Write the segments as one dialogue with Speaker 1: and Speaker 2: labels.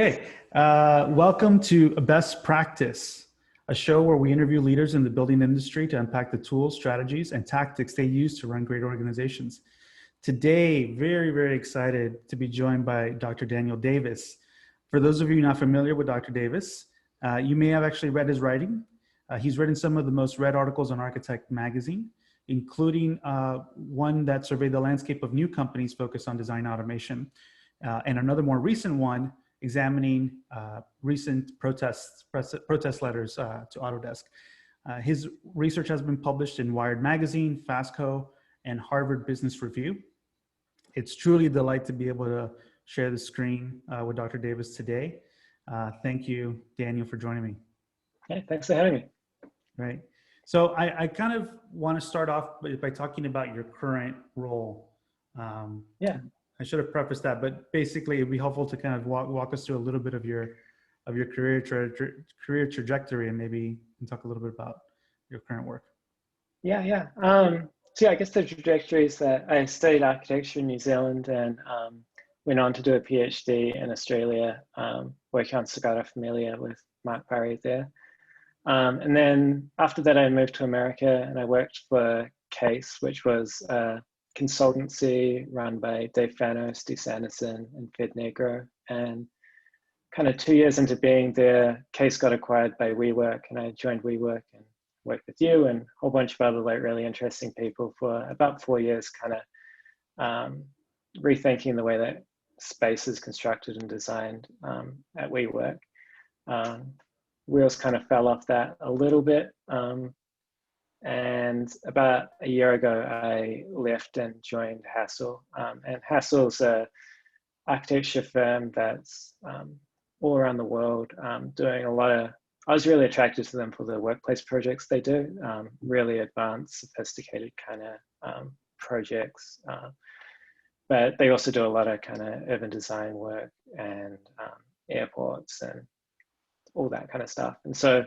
Speaker 1: Okay, welcome to Best Practice, a show where we interview leaders in the building industry to unpack the tools, strategies, and tactics they use to run great organizations. Today, very excited to be joined by Dr. Daniel Davis. For those of you not familiar with Dr. Davis, you may have actually read his writing. He's written some of the most read articles on Architect magazine, including one that surveyed the landscape of new companies focused on design automation, and another more recent one examining recent protest letters to Autodesk. His research has been published in Wired Magazine, Fastco, and Harvard Business Review. It's truly a delight to be able to share the screen with Dr. Davis today. Thank you, Daniel, for joining me.
Speaker 2: Hey, thanks for having me.
Speaker 1: Right. So I kind of want to start off by talking about your current role.
Speaker 2: Yeah.
Speaker 1: I should have prefaced that, but basically it'd be helpful to kind of walk us through a little bit of your career trajectory, and maybe you can talk a little bit about your current work.
Speaker 2: Yeah. So yeah, I guess the trajectory is that I studied architecture in New Zealand and went on to do a PhD in Australia, working on Sagrada Familia with Mark Barry there. And then after that, I moved to America and I worked for Case, which was consultancy run by Dave Fano, Steve Sanderson, and Fed Negro. And kind of 2 years into being there, Case got acquired by WeWork, and I joined WeWork and worked with you and a whole bunch of other really interesting people for about 4 years, kind of rethinking the way that space is constructed and designed at WeWork. Wheels kind of fell off that a little bit. And about a year ago, I left and joined Hassell. And Hassell's an architecture firm that's all around the world, doing a lot of, I was really attracted to them for the workplace projects they do, really advanced, sophisticated kind of projects. But they also do a lot of kind of urban design work and airports and all that kind of stuff. And so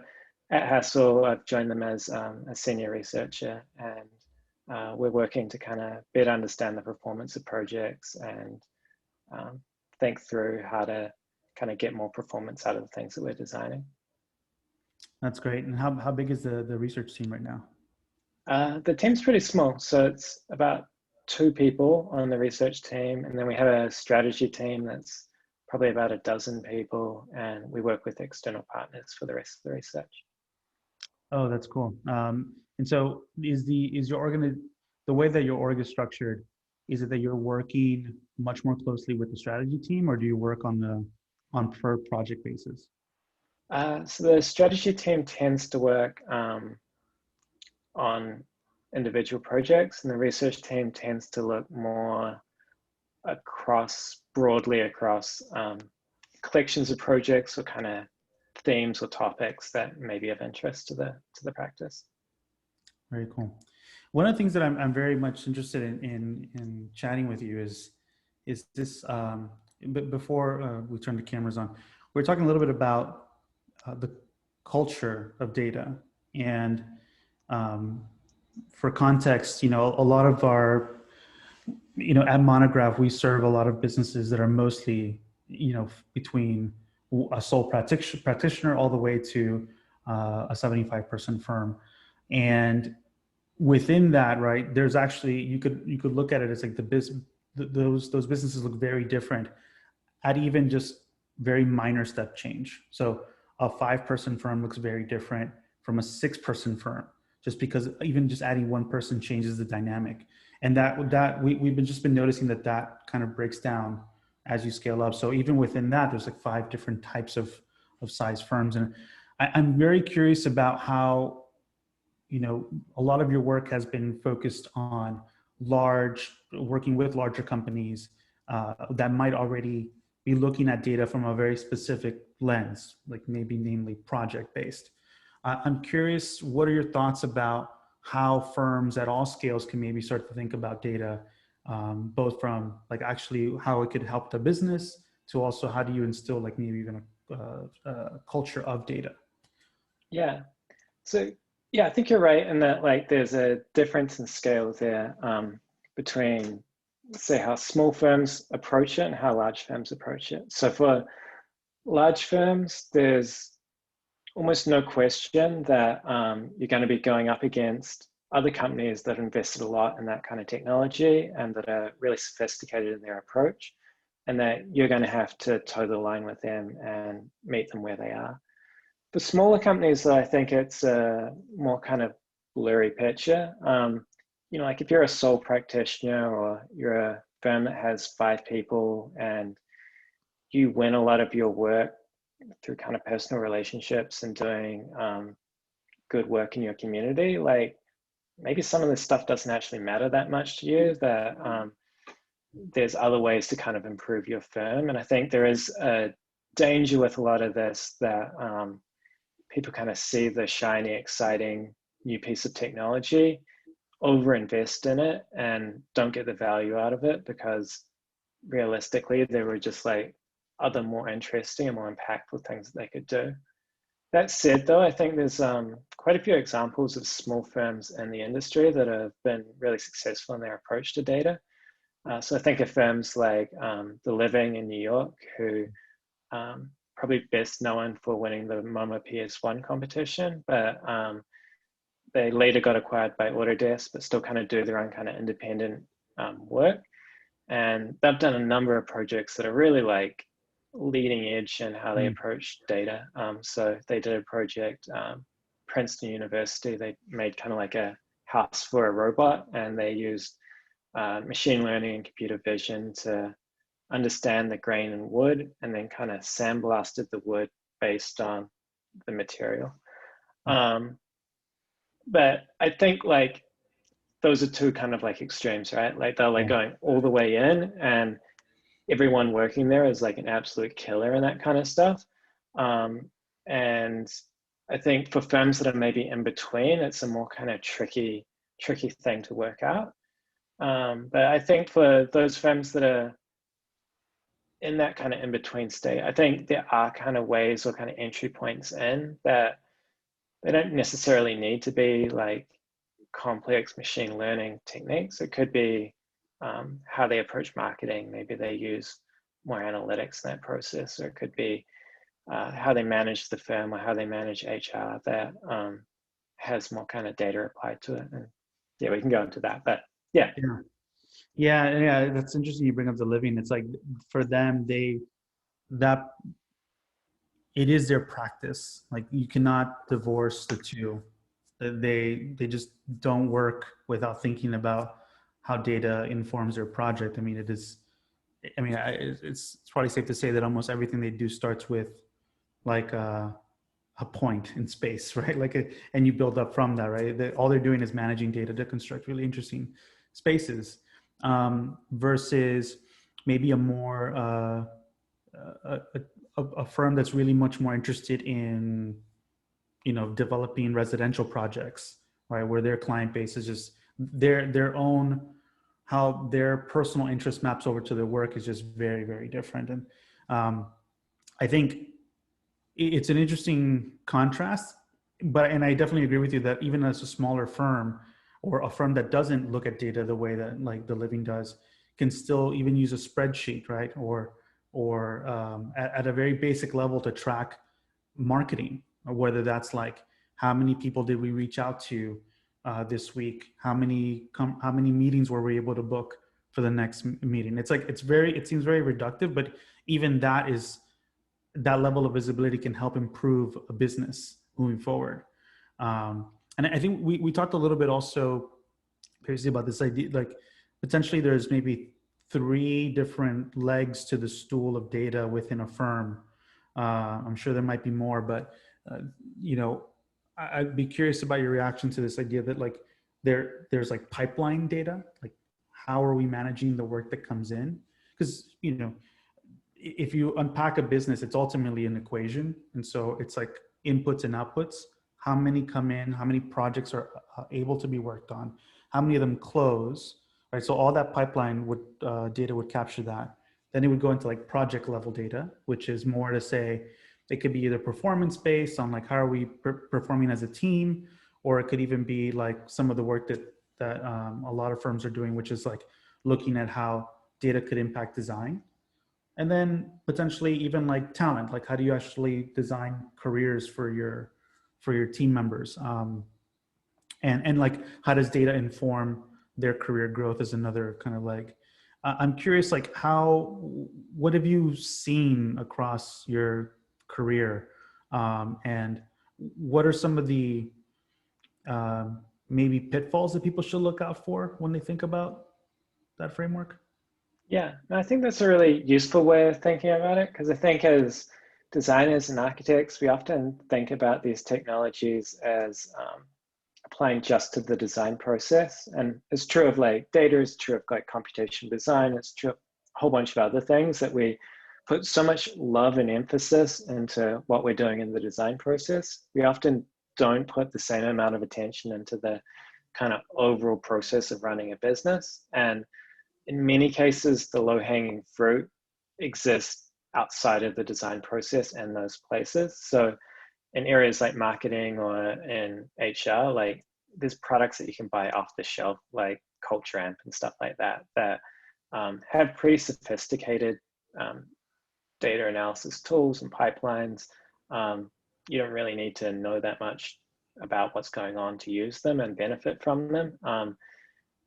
Speaker 2: at Hassell, I've joined them as a senior researcher, and we're working to kind of better understand the performance of projects and think through how to kind of get more performance out of the things that we're designing.
Speaker 1: That's great. And how big is the research team right now?
Speaker 2: The team's pretty small. So it's about 2 people on the research team. And then we have a strategy team that's probably about a dozen people. And we work with external partners for the rest of the research.
Speaker 1: Oh, that's cool. And so is your the way that your org is structured, is it that you're working much more closely with the strategy team, or do you work on per project basis?
Speaker 2: So the strategy team tends to work on individual projects, and the research team tends to look more broadly across collections of projects or kind of themes or topics that may be of interest to the practice.
Speaker 1: Very cool. One of the things that I'm very much interested in chatting with you is this. But before we turn the cameras on, we're talking a little bit about the culture of data. And for context, a lot of our, at Monograph, we serve a lot of businesses that are mostly, between a sole practitioner all the way to a 75-person firm. And within that, right, there's actually, you could look at it as like those businesses look very different at even just very minor step change. So a 5-person firm looks very different from a 6-person firm, just because even just adding 1 person changes the dynamic. And we've been noticing that kind of breaks down as you scale up. So even within that, there's like 5 different types of size firms. And I'm very curious about how, a lot of your work has been focused on working with larger companies that might already be looking at data from a very specific lens, like maybe namely project-based. I'm curious, what are your thoughts about how firms at all scales can maybe start to think about data, both from like actually how it could help the business to also how do you instill like maybe even a culture of data?
Speaker 2: Yeah. So yeah, I think you're right in that like there's a difference in scale there between, say, how small firms approach it and how large firms approach it. So for large firms, there's almost no question that you're going to be going up against other companies that have invested a lot in that kind of technology and that are really sophisticated in their approach, and that you're going to have to toe the line with them and meet them where they are. For smaller companies, I think it's a more kind of blurry picture. Like if you're a sole practitioner or you're a firm that has 5 people and you win a lot of your work through kind of personal relationships and doing good work in your community, like maybe some of this stuff doesn't actually matter that much to you, that there's other ways to kind of improve your firm. And I think there is a danger with a lot of this that people kind of see the shiny, exciting new piece of technology, overinvest in it, and don't get the value out of it because realistically, there were just like other more interesting and more impactful things that they could do. That said, though, I think there's quite a few examples of small firms in the industry that have been really successful in their approach to data. So I think of firms like The Living in New York, who probably best known for winning the MoMA PS1 competition, but they later got acquired by Autodesk, but still kind of do their own kind of independent work. And they've done a number of projects that are really like leading edge in how they approach data. So they did a project, Princeton University, they made kind of like a house for a robot, and they used machine learning and computer vision to understand the grain in wood and then kind of sandblasted the wood based on the material. But I think like those are two kind of like extremes, right? Like they're like going all the way in, and everyone working there is like an absolute killer and that kind of stuff. And I think for firms that are maybe in between, it's a more kind of tricky thing to work out. But I think for those firms that are in that kind of in between state, I think there are kind of ways or kind of entry points in that they don't necessarily need to be like complex machine learning techniques. It could be how they approach marketing. Maybe they use more analytics in that process, or it could be how they manage the firm or how they manage HR that has more kind of data applied to it. And yeah, we can go into that, but yeah.
Speaker 1: Yeah, that's interesting you bring up The Living. It's like for them, that it is their practice. Like you cannot divorce the two. They just don't work without thinking about how data informs their project. I mean, it's probably safe to say that almost everything they do starts with like a point in space, right? And you build up from that, right? All they're doing is managing data to construct really interesting spaces, versus maybe a more a firm that's really much more interested in developing residential projects, right, where their client base is just their own, how their personal interest maps over to their work is just very, very different. And I think it's an interesting contrast, and I definitely agree with you that even as a smaller firm or a firm that doesn't look at data the way that like The Living does can still even use a spreadsheet, right, or at a very basic level to track marketing, or whether that's like how many people did we reach out to this week, how many meetings were we able to book for the next meeting. It's like it seems very reductive, but even that level of visibility can help improve a business moving forward. And I think we talked a little bit also previously about this idea, like potentially there's maybe 3 different legs to the stool of data within a firm. I'm sure there might be more, but I'd be curious about your reaction to this idea that like there's like pipeline data, like how are we managing the work that comes in? Because if you unpack a business, it's ultimately an equation, and so it's like inputs and outputs. How many come in? How many projects are able to be worked on? How many of them close? Right. So all that pipeline data would capture that. Then it would go into like project level data, which is more to say it could be either performance based on like how are we performing as a team, or it could even be like some of the work that a lot of firms are doing, which is like looking at how data could impact design, and then potentially even like talent, like how do you actually design careers for your team members, and like how does data inform their career growth is another kind of like, I'm curious, like how, what have you seen across your career, and what are some of the maybe pitfalls that people should look out for when they think about that framework?
Speaker 2: Yeah, and I think that's a really useful way of thinking about it, because I think as designers and architects, we often think about these technologies as applying just to the design process. And it's true of like data, it's true of like computation design, it's true of a whole bunch of other things that we put so much love and emphasis into what we're doing in the design process. We often don't put the same amount of attention into the kind of overall process of running a business. And in many cases, the low-hanging fruit exists outside of the design process and those places. So in areas like marketing or in HR, like there's products that you can buy off the shelf, like Culture Amp and stuff like that, that have pretty sophisticated data analysis tools and pipelines. You don't really need to know that much about what's going on to use them and benefit from them.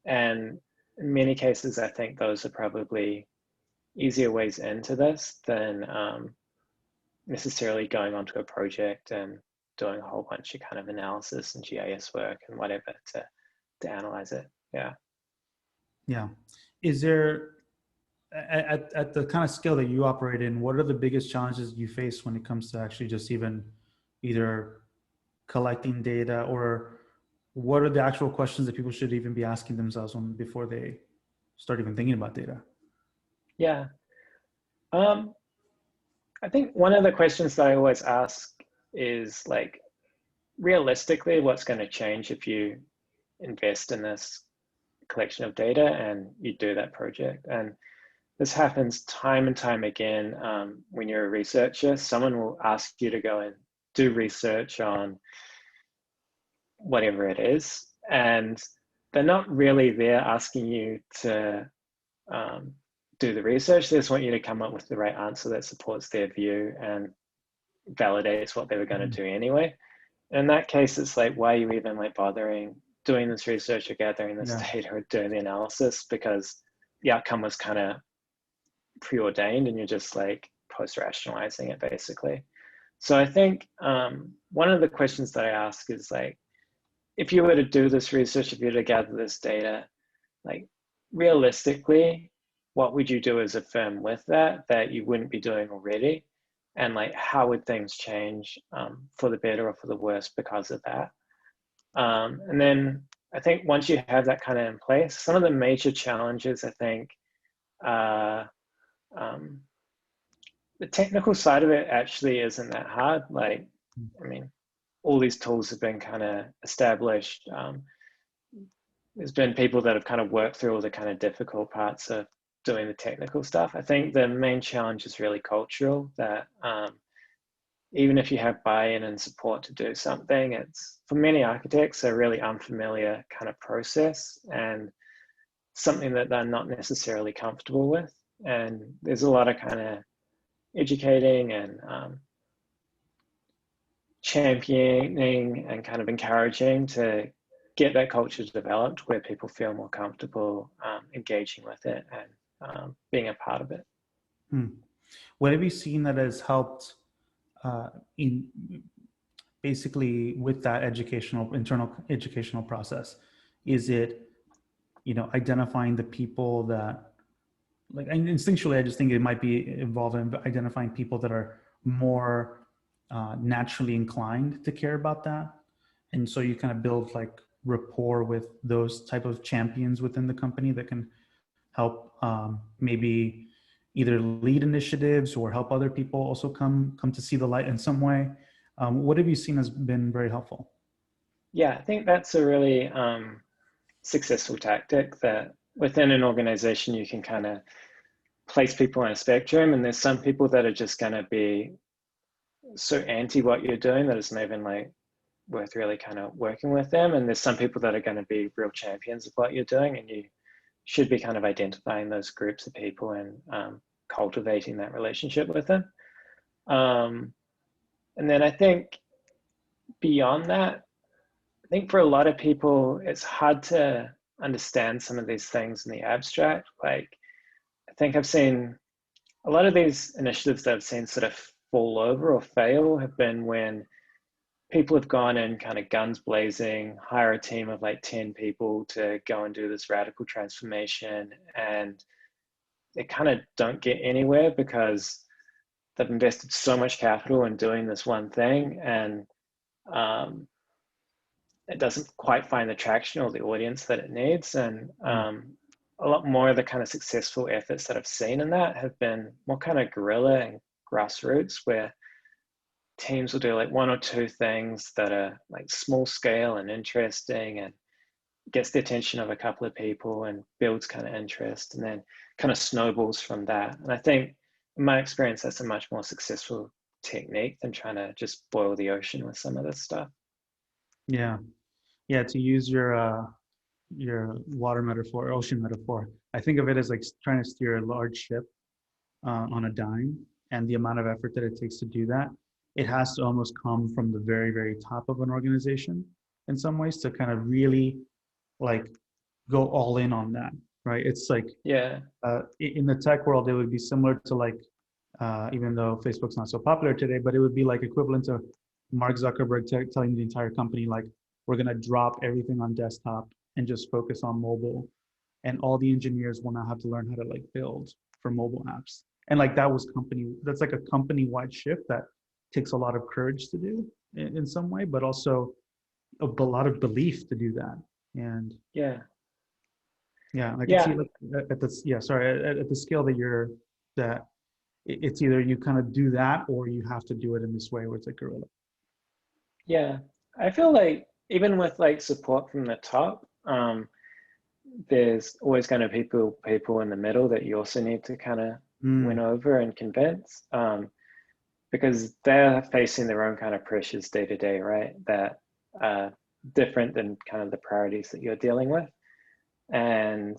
Speaker 2: And in many cases, I think those are probably easier ways into this than necessarily going onto a project and doing a whole bunch of kind of analysis and GIS work and whatever to analyze it. Yeah.
Speaker 1: Yeah. Is there, at the kind of scale that you operate in, what are the biggest challenges you face when it comes to actually just even either collecting data, or what are the actual questions that people should even be asking themselves when, before they start even thinking about data?
Speaker 2: Yeah. I think one of the questions that I always ask is like, realistically, what's going to change if you invest in this collection of data and you do that project? And this happens time and time again. When you're a researcher, someone will ask you to go and do research on whatever it is, and they're not really there asking you to do the research. They just want you to come up with the right answer that supports their view and validates what they were going to do anyway. In that case, it's like, why are you even like bothering doing this research or gathering this data or doing the analysis? Because the outcome was kind of preordained and you're just like post-rationalizing it basically. So I think one of the questions that I ask is like, if you were to do this research, if you were to gather this data, like realistically, what would you do as a firm with that you wouldn't be doing already? And like, how would things change for the better or for the worse because of that? And then I think once you have that kind of in place, some of the major challenges, I think, the technical side of it actually isn't that hard. Like, I mean, all these tools have been kind of established. There's been people that have kind of worked through all the kind of difficult parts of doing the technical stuff. I think the main challenge is really cultural, that even if you have buy-in and support to do something, it's, for many architects, a really unfamiliar kind of process and something that they're not necessarily comfortable with. And there's a lot of kind of educating and championing and kind of encouraging to get that culture developed where people feel more comfortable engaging with it and being a part of it.
Speaker 1: What have you seen that has helped in basically with that internal educational process? Is it, identifying the people that, like, instinctually, I just think it might be involved in identifying people that are more naturally inclined to care about that. And so you kind of build like rapport with those type of champions within the company that can help maybe either lead initiatives or help other people also come to see the light in some way. What have you seen has been very helpful?
Speaker 2: Yeah, I think that's a really successful tactic, that within an organization you can kind of place people on a spectrum, and there's some people that are just going to be so anti what you're doing that it's not even like worth really kind of working with them, and there's some people that are going to be real champions of what you're doing, and you should be kind of identifying those groups of people and cultivating that relationship with them. And then I think beyond that, I think for a lot of people, it's hard to understand some of these things in the abstract. Like, I think I've seen a lot of these initiatives that I've seen sort of fall over or fail have been when people have gone in kind of guns blazing, hire a team of like 10 people to go and do this radical transformation, and they kind of don't get anywhere because they've invested so much capital in doing this one thing, and it doesn't quite find the traction or the audience that it needs. And a lot more of the kind of successful efforts that I've seen in that have been more kind of guerrilla and grassroots, where teams will do like one or two things that are like small scale and interesting and gets the attention of a couple of people and builds kind of interest, and then kind of snowballs from that. And I think in my experience, that's a much more successful technique than trying to just boil the ocean with some of this stuff.
Speaker 1: Yeah. Yeah. To use your water metaphor, ocean metaphor, I think of it as like trying to steer a large ship on a dime, and the amount of effort that it takes to do that, it has to almost come from the very, very top of an organization in some ways to kind of really like go all in on that, right? It's like,
Speaker 2: yeah,
Speaker 1: in the tech world, it would be similar to like, even though Facebook's not so popular today, but it would be like equivalent to Mark Zuckerberg telling the entire company, like, we're going to drop everything on desktop and just focus on mobile. And all the engineers will now have to learn how to like build for mobile apps. And like that's like a company-wide shift that takes a lot of courage to do in some way, but also a lot of belief to do that. And
Speaker 2: yeah,
Speaker 1: I can see like at the scale that it's either you kind of do that or you have to do it in this way where it's like guerrilla.
Speaker 2: yeah. I feel like even with like support from the top, there's always going to be people in the middle that you also need to kind of win over and convince, because they're facing their own kind of pressures day to day, right? That are different than kind of the priorities that you're dealing with. And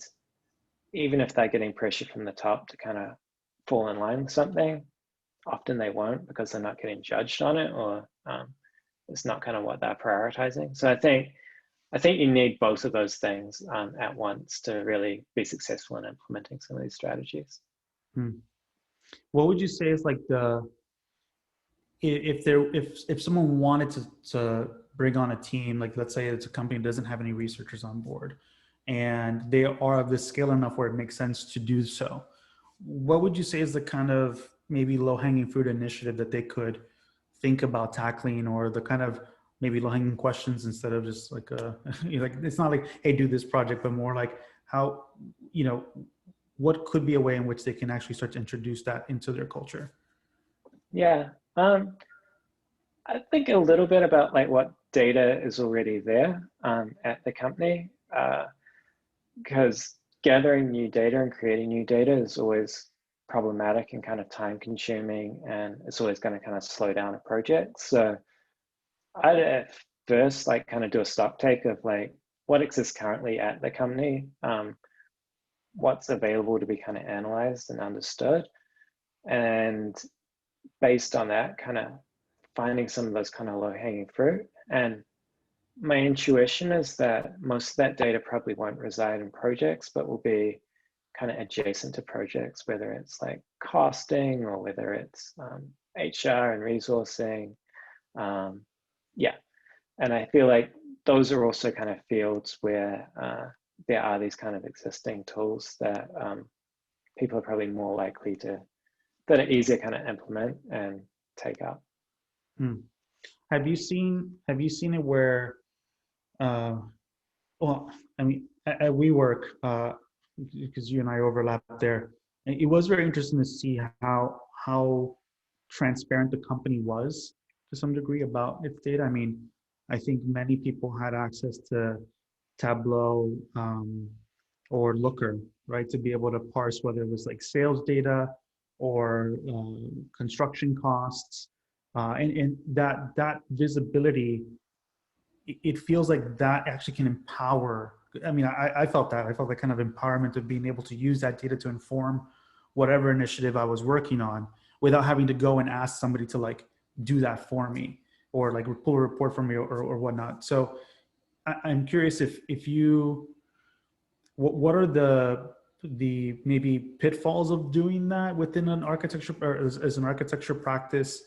Speaker 2: even if they're getting pressure from the top to kind of fall in line with something, often they won't, because they're not getting judged on it, or it's not kind of what they're prioritizing. So I think you need both of those things at once to really be successful in implementing some of these strategies.
Speaker 1: What would you say is like if someone wanted to bring on a team, like let's say it's a company that doesn't have any researchers on board, and they are of the scale enough where it makes sense to do so, what would you say is the kind of maybe low-hanging fruit initiative that they could think about tackling, or the kind of maybe low-hanging questions, instead of just like like it's not like, hey, do this project, but more like how, what could be a way in which they can actually start to introduce that into their culture?
Speaker 2: Yeah, I think a little bit about like what data is already there at the company, because gathering new data and creating new data is always problematic and kind of time consuming, and it's always going to kind of slow down a project. So I'd at first like kind of do a stock take of like what exists currently at the company, what's available to be kind of analyzed and understood, and based on that, kind of finding some of those kind of low-hanging fruit. And my intuition is that most of that data probably won't reside in projects, but will be kind of adjacent to projects, whether it's like costing or whether it's HR and resourcing. Yeah, and I feel like those are also kind of fields where there are these kind of existing tools that people are probably more likely that are easier kind of implement and take up.
Speaker 1: Have you seen it where, well, I mean, at WeWork, because you and I overlap there, it was very interesting to see how transparent the company was to some degree about its data. I mean, I think many people had access to Tableau or Looker, right, to be able to parse whether it was like sales data or construction costs, and that visibility, it feels like that actually can empower. I mean, I felt that kind of empowerment of being able to use that data to inform whatever initiative I was working on without having to go and ask somebody to like do that for me or like pull a report from me or whatnot. So I'm curious if you, what are the maybe pitfalls of doing that within an architecture or as an architecture practice,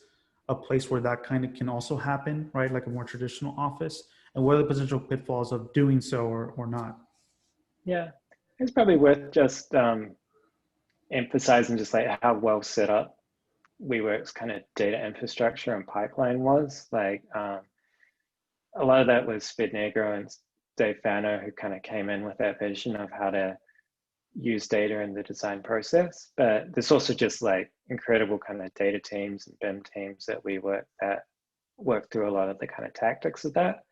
Speaker 1: a place where that kind of can also happen, right? Like a more traditional office, and what are the potential pitfalls of doing so or not?
Speaker 2: Yeah, it's probably worth just emphasizing just like how well set up WeWork's kind of data infrastructure and pipeline was. Like a lot of that was Fid Negro and Dave Fano, who kind of came in with that vision of how to use data in the design process. But there's also just like incredible kind of data teams and BIM teams that work through a lot of the kind of tactics of that.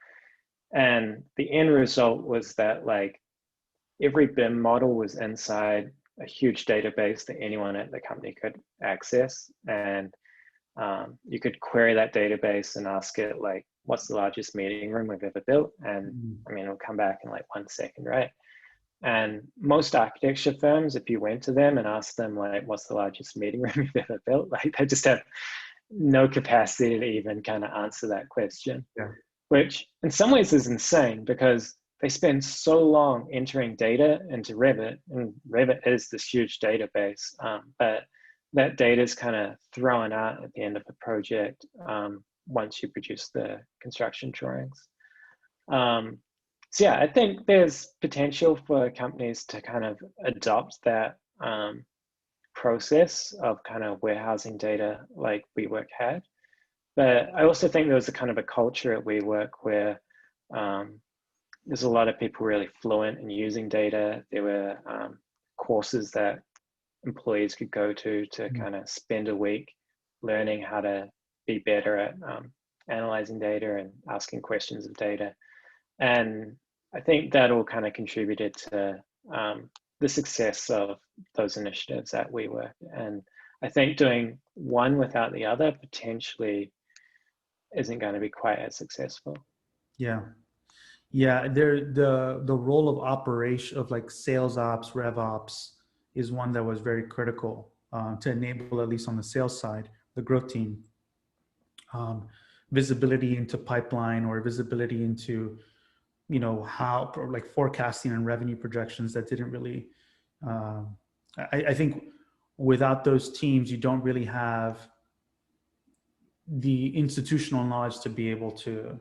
Speaker 2: And the end result was that like every BIM model was inside a huge database that anyone at the company could access. And you could query that database and ask it like, what's the largest meeting room we've ever built? And I mean, it'll come back in like 1 second, right? And most architecture firms, if you went to them and asked them like, what's the largest meeting room you've ever built? Like they just have no capacity to even kind of answer that question,
Speaker 1: Yeah.
Speaker 2: which in some ways is insane because they spend so long entering data into Revit, and Revit is this huge database, but that data is kind of thrown out at the end of the project once you produce the construction drawings. So yeah, I think there's potential for companies to kind of adopt that process of kind of warehousing data like WeWork had. But I also think there was a kind of a culture at WeWork where there's a lot of people really fluent in using data. There were courses that employees could go to kind of spend a week learning how to be better at analyzing data and asking questions of data. And I think that all kind of contributed to the success of those initiatives at WeWork. And I think doing one without the other potentially isn't going to be quite as successful.
Speaker 1: Yeah. Yeah, the role of operation of like sales ops, rev ops is one that was very critical to enable, at least on the sales side, the growth team, visibility into pipeline or visibility into, you know, how like forecasting and revenue projections that didn't really. I think without those teams, you don't really have the institutional knowledge to be able to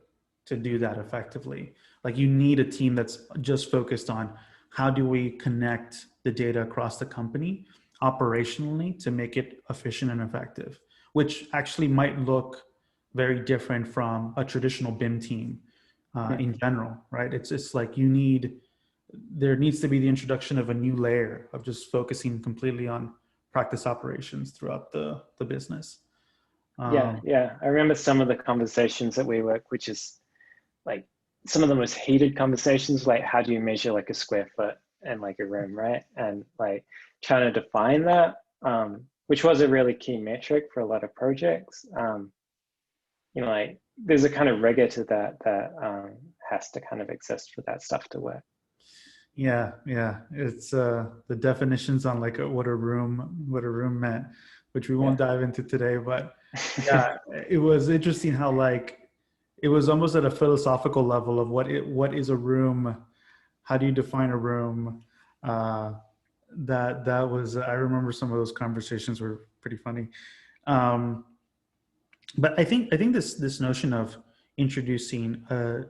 Speaker 1: do that effectively. Like you need a team that's just focused on how do we connect the data across the company operationally to make it efficient and effective, which actually might look very different from a traditional BIM team in general, right? It's like there needs to be the introduction of a new layer of just focusing completely on practice operations throughout the business.
Speaker 2: Yeah. I remember some of the conversations at WeWork, which is like some of the most heated conversations, like how do you measure like a square foot in like a room, right? And like trying to define that, which was a really key metric for a lot of projects. You know, like there's a kind of rigor to that has to kind of exist for that stuff to work.
Speaker 1: Yeah. It's the definitions on like what a room meant, which we won't dive into today. But yeah, it was interesting how like it was almost at a philosophical level of what is a room, how do you define a room? That was, I remember some of those conversations were pretty funny. But I think this notion of introducing a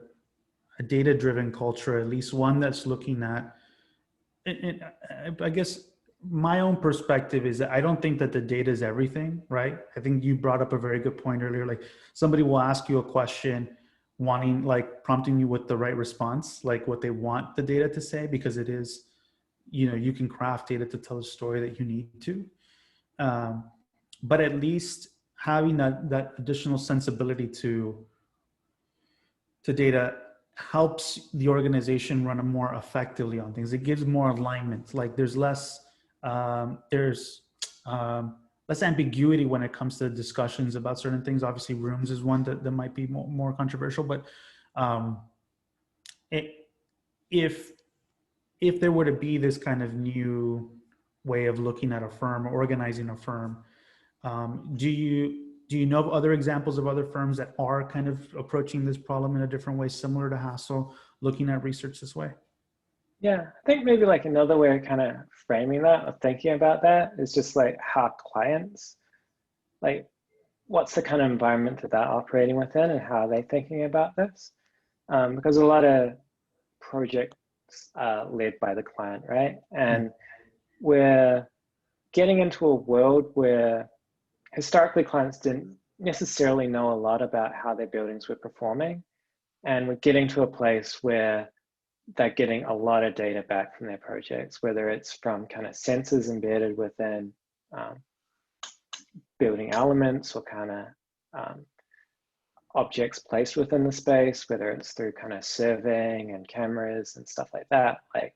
Speaker 1: data-driven culture, at least one that's looking at, I guess my own perspective is that I don't think that the data is everything, right? I think you brought up a very good point earlier. Like somebody will ask you a question, prompting you with the right response, like what they want the data to say, because it is, you know, you can craft data to tell a story that you need to. But at least having that additional sensibility to data helps the organization run more effectively on things. It gives more alignment. Like there's less less ambiguity when it comes to discussions about certain things. Obviously, rooms is one that might be more controversial, but if there were to be this kind of new way of looking at a firm or organizing a firm. Do you know of other examples of other firms that are kind of approaching this problem in a different way, similar to Hassell, looking at research this way?
Speaker 2: Yeah, I think maybe like another way of kind of framing that or thinking about that is just like how clients, like what's the kind of environment that they're operating within and how are they thinking about this? Because a lot of projects are led by the client, right? And we're getting into a world where historically clients didn't necessarily know a lot about how their buildings were performing. And we're getting to a place where they're getting a lot of data back from their projects, whether it's from kind of sensors embedded within building elements or kind of objects placed within the space, whether it's through kind of surveying and cameras and stuff like that. Like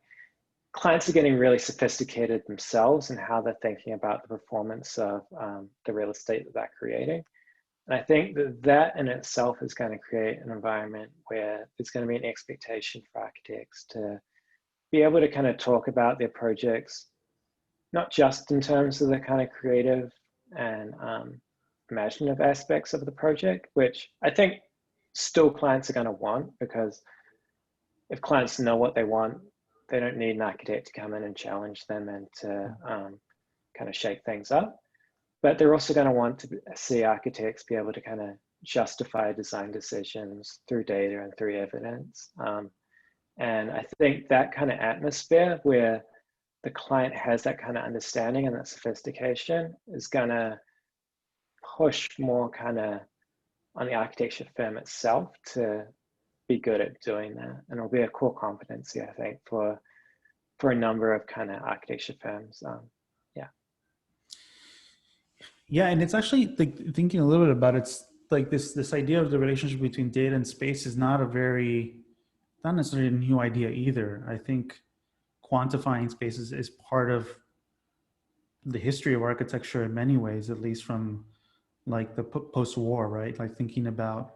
Speaker 2: clients are getting really sophisticated themselves in how they're thinking about the performance of the real estate that they're creating. And I think that that in itself is going to create an environment where there's going to be an expectation for architects to be able to kind of talk about their projects, not just in terms of the kind of creative and imaginative aspects of the project, which I think still clients are going to want, because if clients know what they want, they don't need an architect to come in and challenge them and to kind of shake things up. But they're also going to want to see architects be able to kind of justify design decisions through data and through evidence. And I think that kind of atmosphere where the client has that kind of understanding and that sophistication is going to push more kind of on the architecture firm itself to be good at doing that. And it'll be a core competency, I think, for a number of kind of architecture firms.
Speaker 1: Yeah, and it's actually like thinking a little bit about it, it's like this idea of the relationship between data and space is not not necessarily a new idea either. I think quantifying spaces is part of the history of architecture in many ways, at least from like the post-war, right? Like thinking about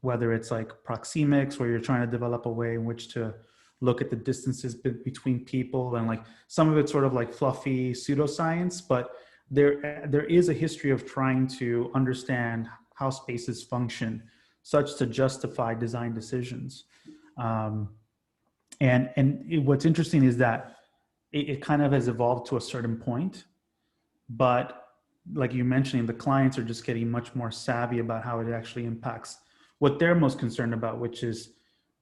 Speaker 1: whether it's like proxemics, where you're trying to develop a way in which to look at the distances between people, and like some of it's sort of like fluffy pseudoscience, but there is a history of trying to understand how spaces function such to justify design decisions. What's interesting is that it kind of has evolved to a certain point, but like you mentioned, the clients are just getting much more savvy about how it actually impacts what they're most concerned about, which is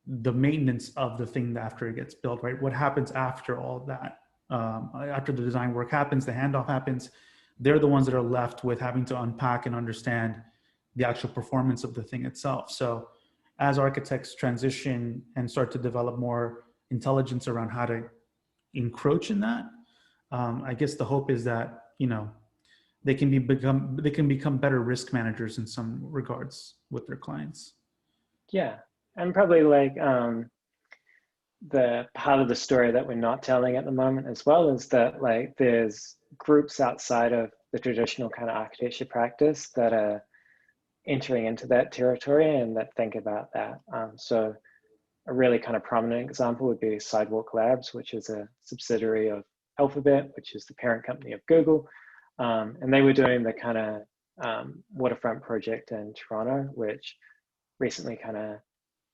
Speaker 1: the maintenance of the thing after it gets built, right? What happens after all that? After the design work happens, the handoff happens, they're the ones that are left with having to unpack and understand the actual performance of the thing itself. So as architects transition and start to develop more intelligence around how to encroach in that, I guess the hope is that, you know, they can become better risk managers in some regards with their clients.
Speaker 2: Yeah, and probably like the part of the story that we're not telling at the moment as well is that like there's groups outside of the traditional kind of architecture practice that are entering into that territory and that think about that. So a really kind of prominent example would be Sidewalk Labs, which is a subsidiary of Alphabet, which is the parent company of Google. And they were doing the kind of waterfront project in Toronto, which recently kind of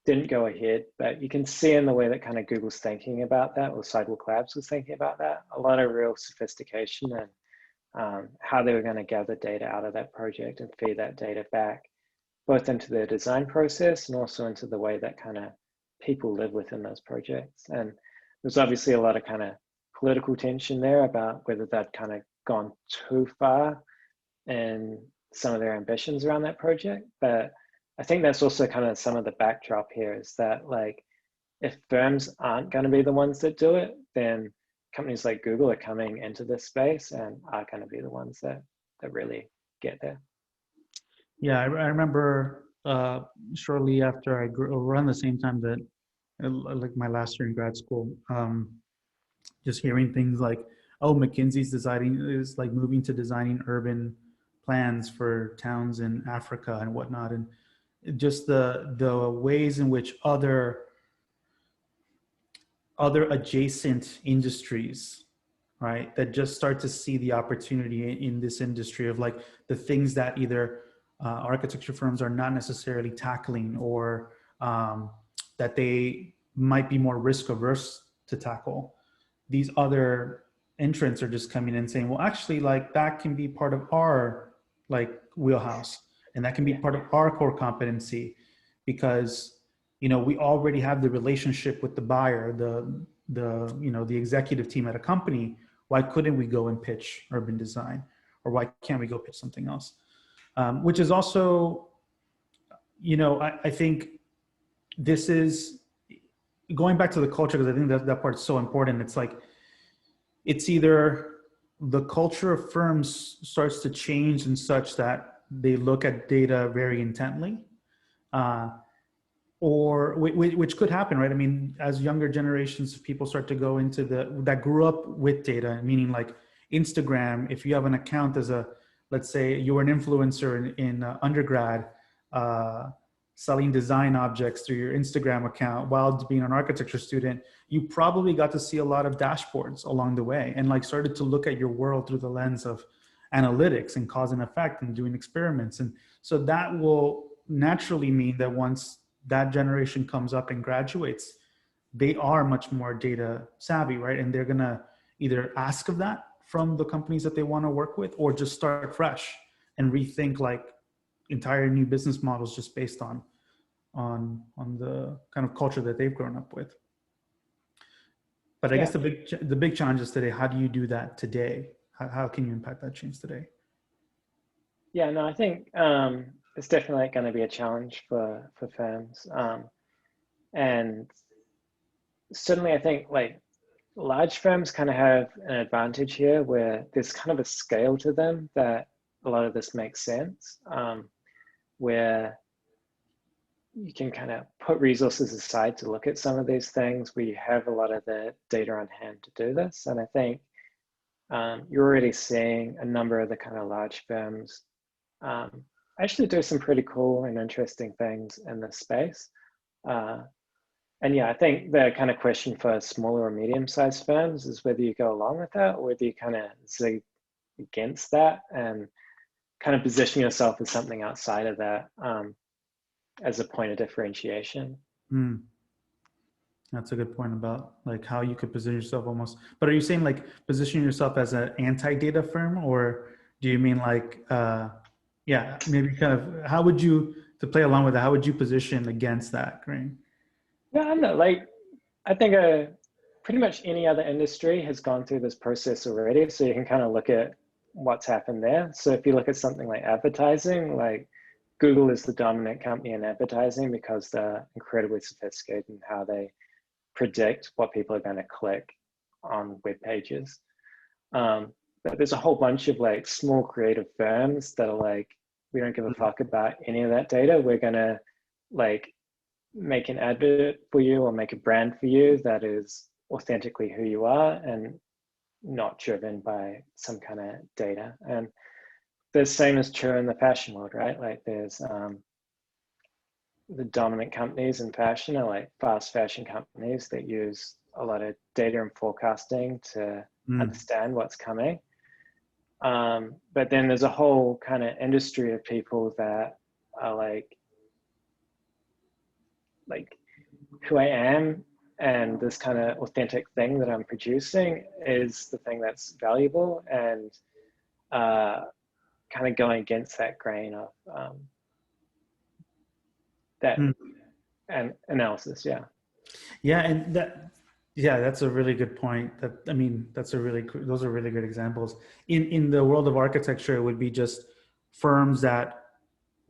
Speaker 2: didn't go ahead, but you can see in the way that kind of Google's thinking about that, or Sidewalk Labs was thinking about that, a lot of real sophistication and how they were going to gather data out of that project and feed that data back, both into their design process and also into the way that kind of people live within those projects. And there's obviously a lot of kind of political tension there about whether they'd kind of gone too far in some of their ambitions around that project. But I think that's also kind of some of the backdrop here is that like, if firms aren't going to be the ones that do it, then companies like Google are coming into this space and are going to be the ones that really get there.
Speaker 1: Yeah, I remember shortly after I grew, around the same time that, like my last year in grad school, just hearing things like, oh, McKinsey's is like moving to designing urban plans for towns in Africa and whatnot, and just the ways in which other adjacent industries right, that just start to see the opportunity in this industry of like the things that either architecture firms are not necessarily tackling, or that they might be more risk averse to tackle. These other entrants are just coming in and saying, well, actually, like that can be part of our like wheelhouse, and that can be part of our core competency, because we already have the relationship with the buyer, the executive team at a company. Why couldn't we go and pitch urban design, or why can't we go pitch something else? Which is also, I think this is going back to the culture, because I think that part's so important. It's like, it's either the culture of firms starts to change in such that they look at data very intently, or which could happen, right? I mean, as younger generations of people start to go into that grew up with data, meaning like Instagram, if you have an account as let's say you were an influencer in undergrad, selling design objects through your Instagram account while being an architecture student, you probably got to see a lot of dashboards along the way, and like started to look at your world through the lens of analytics and cause and effect and doing experiments. And so that will naturally mean that once that generation comes up and graduates, they are much more data savvy, right? And they're gonna either ask of that from the companies that they want to work with, or just start fresh and rethink like entire new business models just based on the kind of culture that they've grown up with. But I guess the big challenge is today, how do you do that today? How can you impact that change today?
Speaker 2: Yeah, no, I think it's definitely going to be a challenge for firms. And certainly I think like large firms kind of have an advantage here, where there's kind of a scale to them that a lot of this makes sense, where you can kind of put resources aside to look at some of these things, where you have a lot of the data on hand to do this. And I think you're already seeing a number of the kind of large firms actually do some pretty cool and interesting things in this space. And yeah, I think the kind of question for smaller or medium-sized firms is whether you go along with that, or whether you kind of zig against that and kind of position yourself as something outside of that, as a point of differentiation.
Speaker 1: That's a good point about like how you could position yourself almost. But are you saying like position yourself as an anti-data firm, or do you mean like, maybe kind of, how would you, to play along with that, how would you position against that, Green?
Speaker 2: Yeah, I don't know, like, I think pretty much any other industry has gone through this process already. So you can kind of look at what's happened there. So if you look at something like advertising, like Google is the dominant company in advertising because they're incredibly sophisticated in how they predict what people are going to click on web pages. But there's a whole bunch of like small creative firms that are like, we don't give a fuck about any of that data. We're going to like make an advert for you or make a brand for you that is authentically who you are and not driven by some kind of data. And the same is true in the fashion world, right? Like there's the dominant companies in fashion are like fast fashion companies that use a lot of data and forecasting to understand what's coming. But then there's a whole kind of industry of people that are like who I am and this kind of authentic thing that I'm producing is the thing that's valuable, and kind of going against that grain of that and analysis.
Speaker 1: And that's a really good point. Those are really good examples. In the world of architecture, it would be just firms that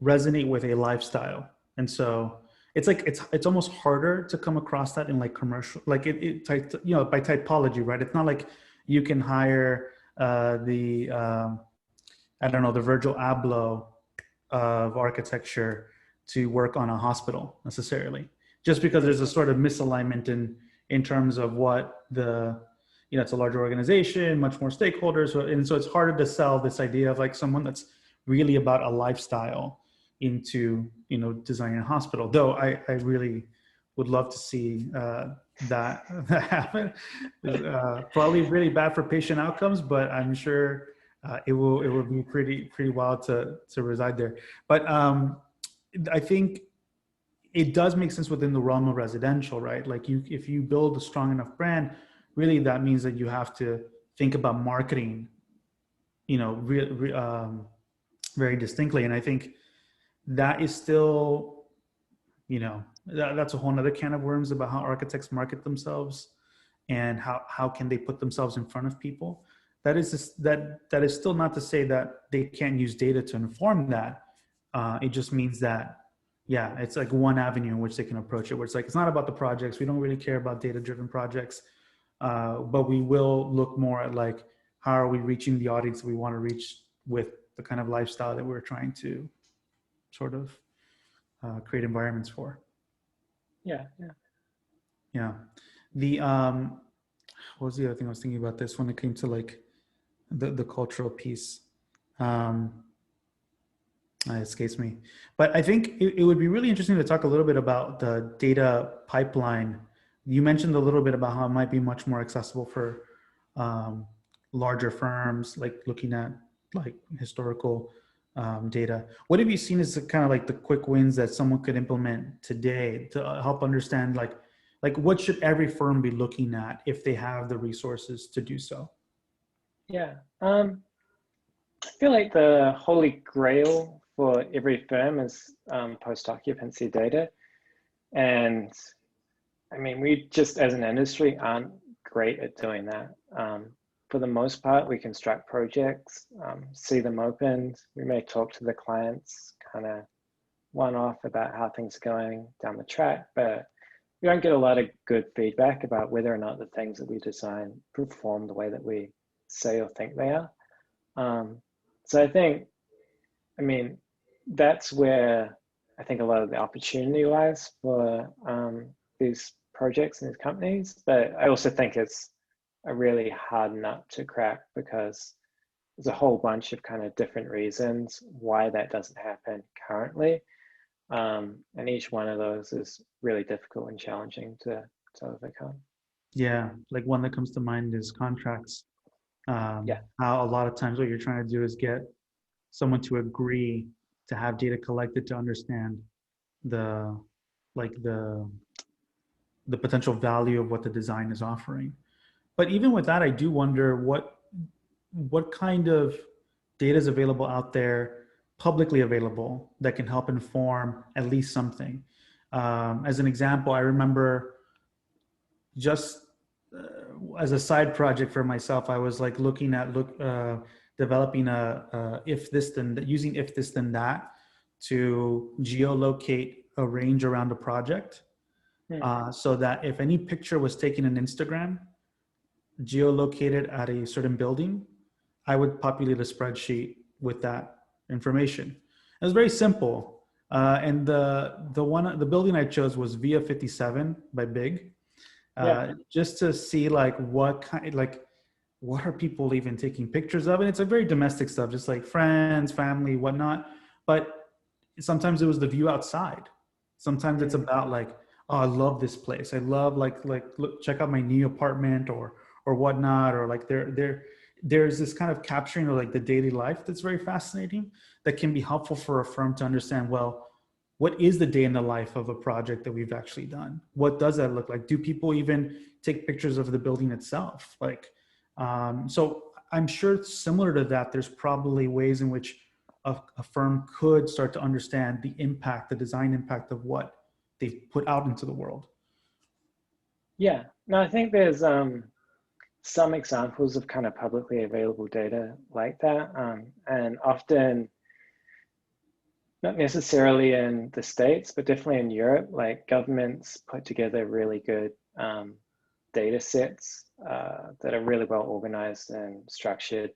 Speaker 1: resonate with a lifestyle. And so it's like, it's almost harder to come across that in like commercial, like by typology, right? It's not like you can hire the Virgil Abloh of architecture to work on a hospital necessarily, just because there's a sort of misalignment in terms of what it's a larger organization, much more stakeholders. And so it's harder to sell this idea of like someone that's really about a lifestyle into, designing a hospital. Though I really would love to see that happen. Probably really bad for patient outcomes, but I'm sure it will be pretty wild to reside there. But I think it does make sense within the realm of residential, right? Like if you build a strong enough brand, really that means that you have to think about marketing, very distinctly. And I think that is still, that's a whole nother can of worms about how architects market themselves and how can they put themselves in front of people. That is still not to say that they can't use data to inform that. It just means that, yeah, it's like one avenue in which they can approach it, where it's like, it's not about the projects. We don't really care about data driven projects, but we will look more at like, how are we reaching the audience we want to reach with the kind of lifestyle that we're trying to sort of create environments for.
Speaker 2: Yeah, yeah.
Speaker 1: Yeah. The what was the other thing I was thinking about this when it came to like the cultural piece? It escapes me, but I think it would be really interesting to talk a little bit about the data pipeline. You mentioned a little bit about how it might be much more accessible for um, larger firms, like looking at like historical data. What have you seen as the kind of like the quick wins that someone could implement today to help understand like what should every firm be looking at if they have the resources to do so?
Speaker 2: Yeah. I feel like the holy grail for every firm is post-occupancy data. And I mean, we just as an industry aren't great at doing that. For the most part, we construct projects, see them opened. We may talk to the clients kind of one-off about how things are going down the track, but we don't get a lot of good feedback about whether or not the things that we design perform the way that we say or think they are. So I mean, that's where I think a lot of the opportunity lies for these projects and these companies. But I also think it's a really hard nut to crack because there's a whole bunch of kind of different reasons why that doesn't happen currently. And each one of those is really difficult and challenging to overcome.
Speaker 1: Yeah, like one that comes to mind is contracts.
Speaker 2: Yeah.
Speaker 1: How a lot of times what you're trying to do is get someone to agree to have data collected to understand the like the potential value of what the design is offering. But even with that, I do wonder what kind of data is available out there, publicly available, that can help inform at least something. As an example, I remember just as a side project for myself, I was like looking at developing a if this then using if this then that to geolocate a range around a project, so that if any picture was taken in Instagram, geolocated at a certain building, I would populate a spreadsheet with that information. It was very simple, and the building I chose was Via 57 by Big,
Speaker 2: Yeah.
Speaker 1: just to see like what are people even taking pictures of, and it's a very domestic stuff, just like friends, family, whatnot. But sometimes it was the view outside. Sometimes it's about like, oh, I love this place. I love like look, check out my new apartment or whatnot, or like there's this kind of capturing of like the daily life that's very fascinating, that can be helpful for a firm to understand, well, what is the day in the life of a project that we've actually done? What does that look like? Do people even take pictures of the building itself? Like, so I'm sure similar to that, there's probably ways in which a firm could start to understand the impact, the design impact of what they've put out into the world.
Speaker 2: Yeah. No, I think there's some examples of kind of publicly available data like that. And often, not necessarily in the States, but definitely in Europe, like governments put together really good data sets that are really well organized and structured,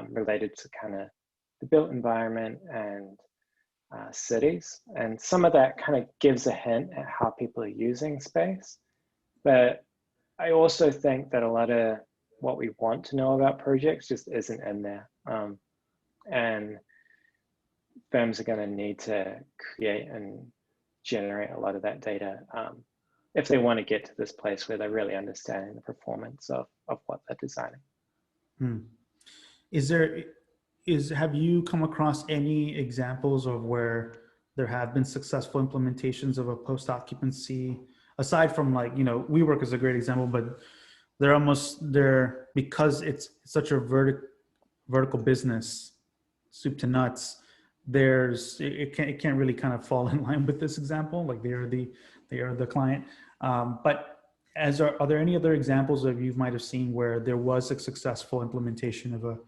Speaker 2: related to kind of the built environment and cities. And some of that kind of gives a hint at how people are using space. But I also think that a lot of what we want to know about projects just isn't in there. And firms are going to need to create and generate a lot of that data if they want to get to this place where they're really understanding the performance of what they're designing.
Speaker 1: Hmm. Have you come across any examples of where there have been successful implementations of a post occupancy, aside from, like, WeWork is a great example, but they're because it's such a vertical business, soup to nuts. It can't really kind of fall in line with this example. Like, they are the client. But are there any other examples that you might have seen where there was a successful implementation of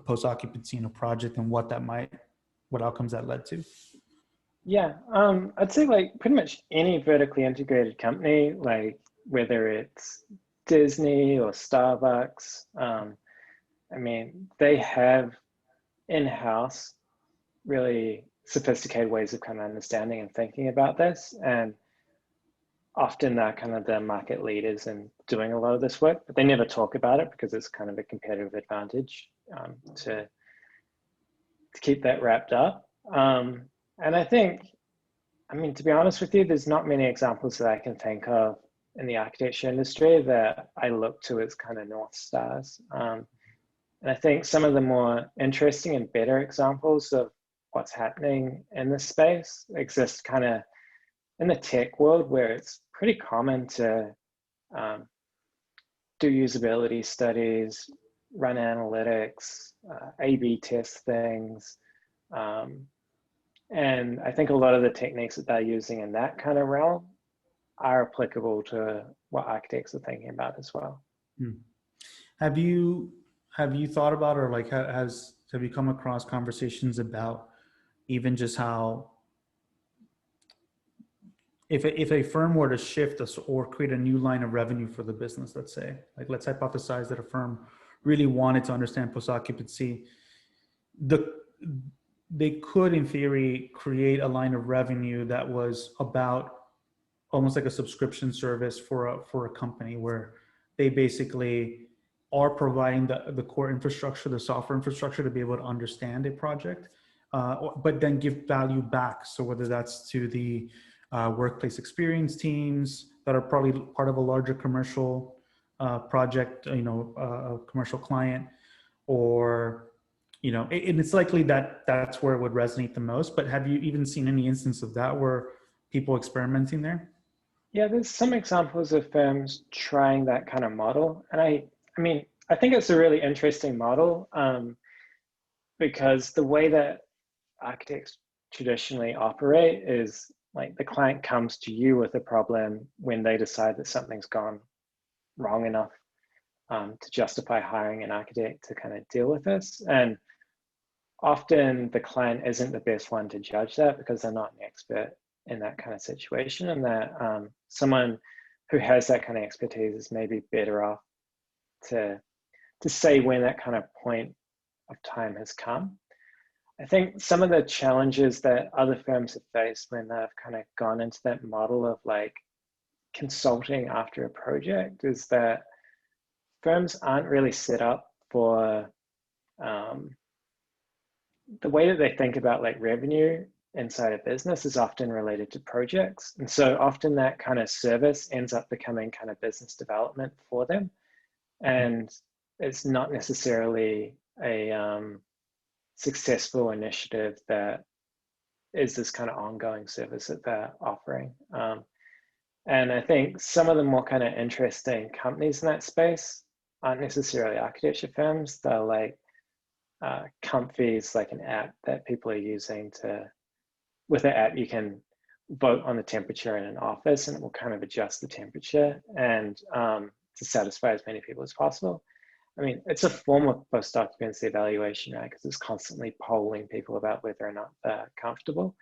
Speaker 1: post occupancy in a project, and what outcomes that led to?
Speaker 2: Yeah, I'd say like pretty much any vertically integrated company, like whether it's Disney or Starbucks, I mean, they have in-house really sophisticated ways of kind of understanding and thinking about this. And often they're kind of the market leaders in doing a lot of this work, but they never talk about it because it's kind of a competitive advantage to keep that wrapped up. And I think, I mean, to be honest with you, there's not many examples that I can think of in the architecture industry that I look to as kind of North Stars. And I think some of the more interesting and better examples of what's happening in this space exist kind of in the tech world, where it's pretty common to do usability studies, run analytics, A/B test things. And I think a lot of the techniques that they're using in that kind of realm are applicable to what architects are thinking about as well.
Speaker 1: Hmm. Have you thought about, or like have you come across conversations about even just how, if a firm were to shift us or create a new line of revenue for the business, let's say, like, let's hypothesize that a firm really wanted to understand post occupancy, they could, in theory, create a line of revenue that was about almost like a subscription service for a company, where they basically are providing the core infrastructure, the software infrastructure, to be able to understand a project, but then give value back. So whether that's to the workplace experience teams that are probably part of a larger commercial project, a commercial client, or, and it's likely that that's where it would resonate the most. But have you even seen any instance of that, where people experimenting there?
Speaker 2: Yeah, there's some examples of firms trying that kind of model. And I mean, I think it's a really interesting model because the way that architects traditionally operate is like the client comes to you with a problem when they decide that something's gone wrong enough to justify hiring an architect to kind of deal with this. And often the client isn't the best one to judge that because they're not an expert in that kind of situation, and that someone who has that kind of expertise is maybe better off to say when that kind of point of time has come. I think some of the challenges that other firms have faced when they've kind of gone into that model of like consulting after a project is that firms aren't really set up for the way that they think about like revenue inside a business is often related to projects. And so often that kind of service ends up becoming kind of business development for them. And it's not necessarily a successful initiative that is this kind of ongoing service that they're offering. And I think some of the more kind of interesting companies in that space aren't necessarily architecture firms. They're like Comfy is like an app that people are using with the app, you can vote on the temperature in an office and it will kind of adjust the temperature and to satisfy as many people as possible. I mean, it's a form of post-occupancy evaluation, right? Because it's constantly polling people about whether or not they're comfortable.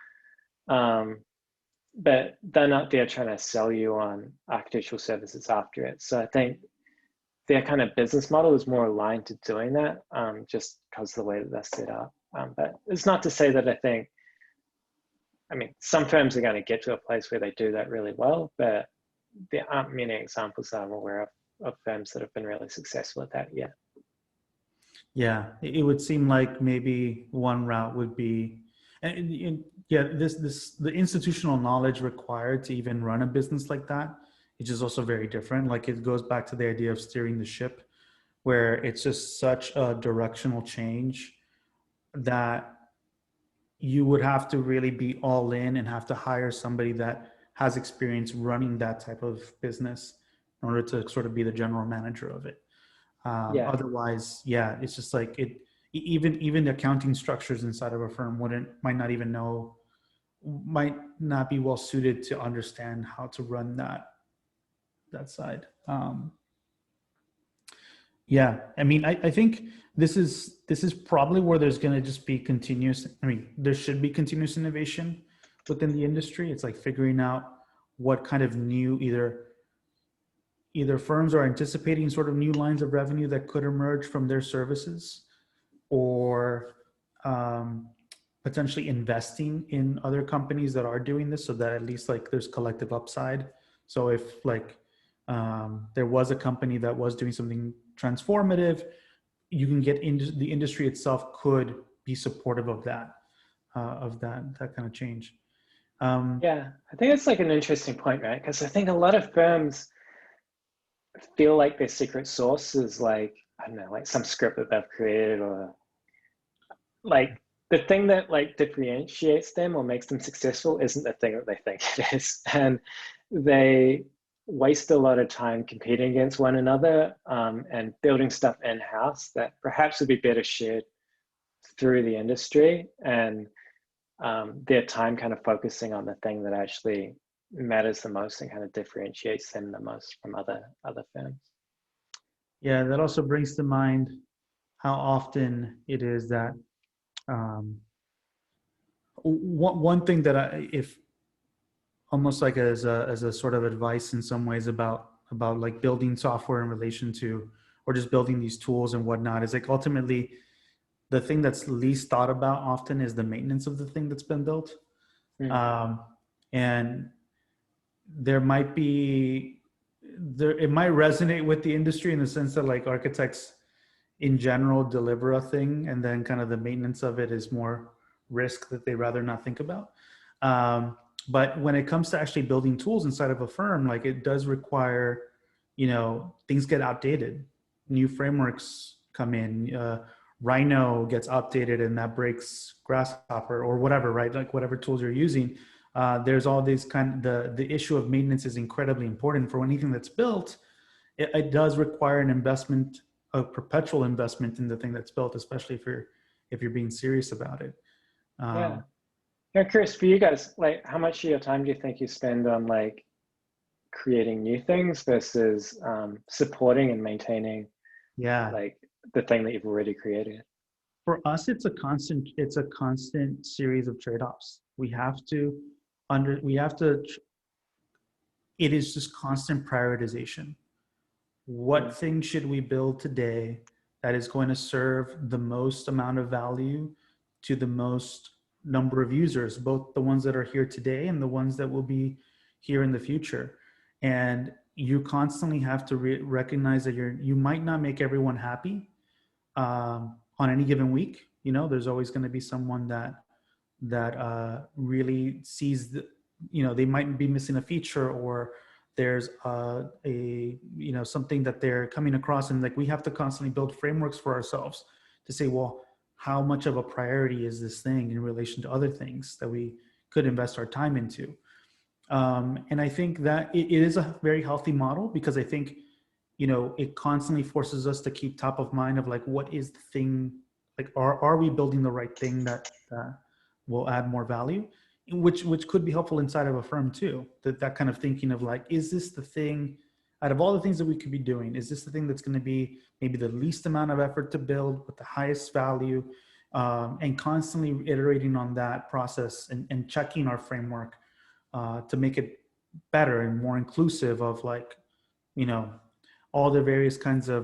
Speaker 2: But they're not there trying to sell you on architectural services after it. So I think their kind of business model is more aligned to doing that just because of the way that they're set up. But it's not to say that I mean, some firms are going to get to a place where they do that really well, but there aren't many examples that I'm aware of firms that have been really successful at that yet.
Speaker 1: Yeah, it would seem like maybe one route would be, and yeah, the institutional knowledge required to even run a business like that which is also very different. Like it goes back to the idea of steering the ship, where it's just such a directional change that you would have to really be all in and have to hire somebody that has experience running that type of business in order to sort of be the general manager of it.
Speaker 2: Yeah.
Speaker 1: Otherwise, yeah, it's just like it. Even the accounting structures inside of a firm might not even know, might not be well suited to understand how to run that side. Yeah, I mean, I think this is probably where there's going to just be continuous. I mean, there should be continuous innovation within the industry. It's like figuring out what kind of new either firms are anticipating sort of new lines of revenue that could emerge from their services, or um, potentially investing in other companies that are doing this, so that at least like there's collective upside. So if like there was a company that was doing something transformative, you can get into the industry itself could be supportive of that kind of change.
Speaker 2: Yeah, I think it's like an interesting point, right? Because I think a lot of firms feel like their secret sauce is like, I don't know, like some script that they've created, or like the thing that like differentiates them or makes them successful isn't the thing that they think it is. And they waste a lot of time competing against one another, and building stuff in-house that perhaps would be better shared through the industry, and their time kind of focusing on the thing that actually matters the most and kind of differentiates them the most from other firms.
Speaker 1: Yeah, that also brings to mind how often it is that um, one thing that if almost like as a sort of advice in some ways about like building software in relation to, or just building these tools and whatnot, is like ultimately the thing that's least thought about often is the maintenance of the thing that's been built.
Speaker 2: Mm.
Speaker 1: um, and there might be there it might resonate with the industry in the sense that like architects in general deliver a thing, and then kind of the maintenance of it is more risk that they rather not think about. But when it comes to actually building tools inside of a firm, like it does require, things get outdated, new frameworks come in, Rhino gets updated and that breaks Grasshopper or whatever, right? Like whatever tools you're using. There's all these the issue of maintenance is incredibly important for anything that's built. It does require an investment, a perpetual investment in the thing that's built, especially if you're being serious about it.
Speaker 2: Yeah.
Speaker 1: Um,
Speaker 2: I'm curious for you guys, like how much of your time do you think you spend on like creating new things versus supporting and maintaining
Speaker 1: yeah,
Speaker 2: like the thing that you've already created?
Speaker 1: for us, it's a constant series of trade-offs. We have to. It is just constant prioritization. What
Speaker 2: Mm.
Speaker 1: thing should we build today that is going to serve the most amount of value to the most number of users, both the ones that are here today and the ones that will be here in the future? And you constantly have to recognize that you might not make everyone happy on any given week. There's always going to be someone that really sees they might be missing a feature, or there's something that they're coming across, and like we have to constantly build frameworks for ourselves to say, well, how much of a priority is this thing in relation to other things that we could invest our time into? And I think that it is a very healthy model, because I think it constantly forces us to keep top of mind of like, what is the thing, like are we building the right thing that will add more value, which could be helpful inside of a firm too. That kind of thinking of like, is this the thing, out of all the things that we could be doing, is this the thing that's going to be maybe the least amount of effort to build with the highest value, and constantly iterating on that process, and checking our framework to make it better and more inclusive of like, you know, all the various kinds of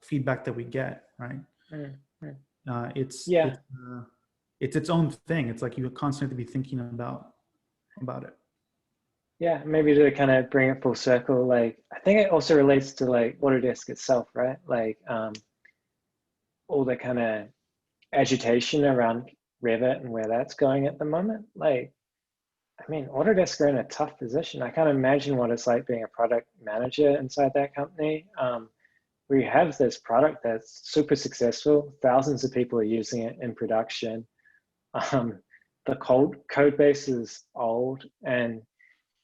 Speaker 1: feedback that we get, right?
Speaker 2: Mm. Mm.
Speaker 1: Uh, it's
Speaker 2: Yeah.
Speaker 1: it's uh, it's its own thing. It's like you constantly be thinking about it.
Speaker 2: Yeah, maybe to kind of bring it full circle, like I think it also relates to like Autodesk itself, right? Like all the kind of agitation around Revit and where that's going at the moment. Like I mean, Autodesk are in a tough position. I can't imagine what it's like being a product manager inside that company. We have this product that's super successful. Thousands of people are using it in production. Um, the code base is old, and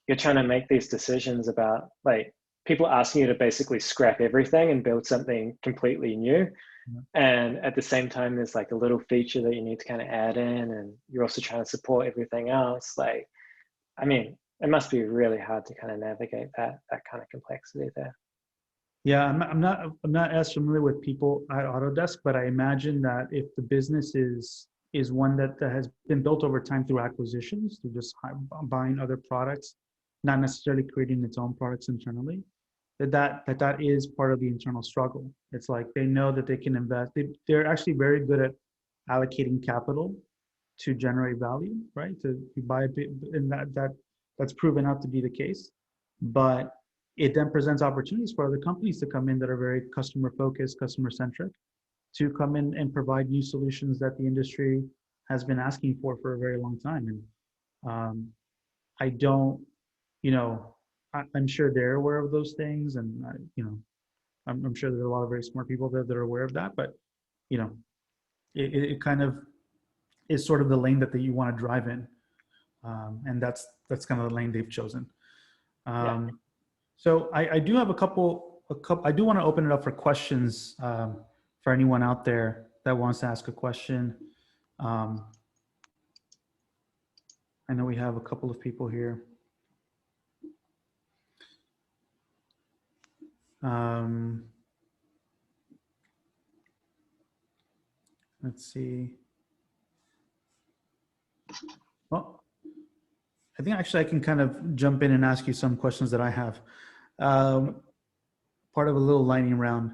Speaker 2: you're trying to make these decisions about like people asking you to basically scrap everything and build something completely new. And at the same time, there's like a little feature that you need to kind of add in, and you're also trying to support everything else. Like, I mean, it must be really hard to kind of navigate that kind of complexity there.
Speaker 1: Yeah, I'm not as familiar with people at Autodesk, but I imagine that if the business is one that has been built over time through acquisitions, through just buying other products, not necessarily creating its own products internally, that is part of the internal struggle. It's like they know that they can invest. They're actually very good at allocating capital to generate value, right? To buy a bit, and that's proven out to be the case. But it then presents opportunities for other companies to come in that are very customer focused, customer centric, to come in and provide new solutions that the industry has been asking for a very long time. And I don't, you know, I'm sure they're aware of those things, and I'm sure there are a lot of very smart people there that are aware of that. But you know, it kind of is sort of the lane that you want to drive in, and that's kind of the lane they've chosen.
Speaker 2: Yeah.
Speaker 1: So I do have a couple. I do want to open it up for questions for anyone out there that wants to ask a question. Um, I know we have a couple of people here. Let's see. Well, I think actually I can kind of jump in and ask you some questions that I have. Um, Part of a little lightning round.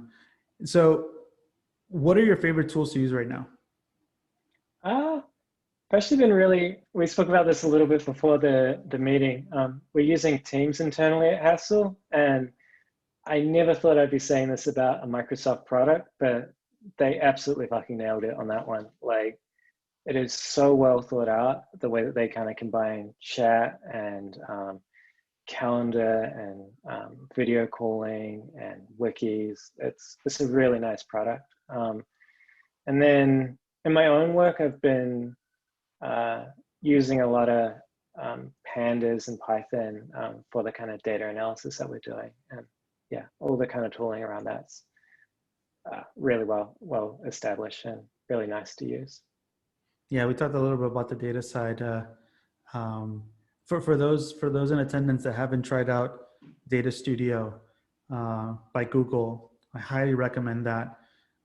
Speaker 1: So, what are your favorite tools to use right now?
Speaker 2: Uh, I've actually been really, we spoke about this a little bit before the meeting. We're using Teams internally at Hassell, and I never thought I'd be saying this about a Microsoft product, but they absolutely fucking nailed it on that one. Like, it is so well thought out, the way that they kind of combine chat and calendar and video calling and wikis. It's a really nice product. And then in my own work, I've been uh, using a lot of pandas and Python for the kind of data analysis that we're doing. And yeah, all the kind of tooling around that's really well established and really nice to use.
Speaker 1: Yeah, we talked a little bit about the data side. Um, for those in attendance that haven't tried out Data Studio by Google, I highly recommend that.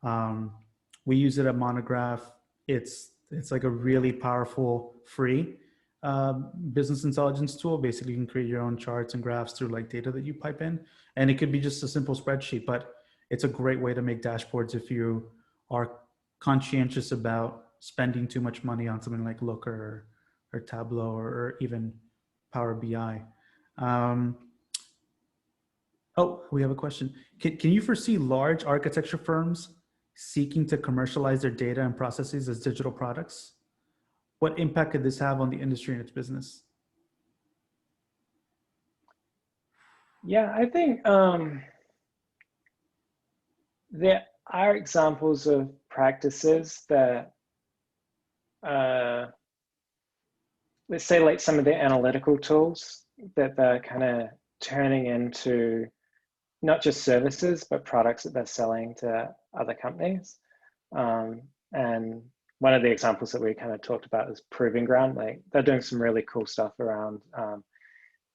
Speaker 1: Um, we use it at Monograph. It's like a really powerful free business intelligence tool. Basically, you can create your own charts and graphs through like data that you pipe in, and it could be just a simple spreadsheet, but it's a great way to make dashboards if you are conscientious about spending too much money on something like Looker or Tableau or even Power BI. Um, oh, we have a question. Can you foresee large architecture firms seeking to commercialize their data and processes as digital products? What impact could this have on the industry and its business?
Speaker 2: Yeah, I think there are examples of practices that, let's say, like some of the analytical tools that they're kind of turning into not just services, but products that they're selling to other companies. And one of the examples that we kind of talked about is Proving Ground. Like they're doing some really cool stuff around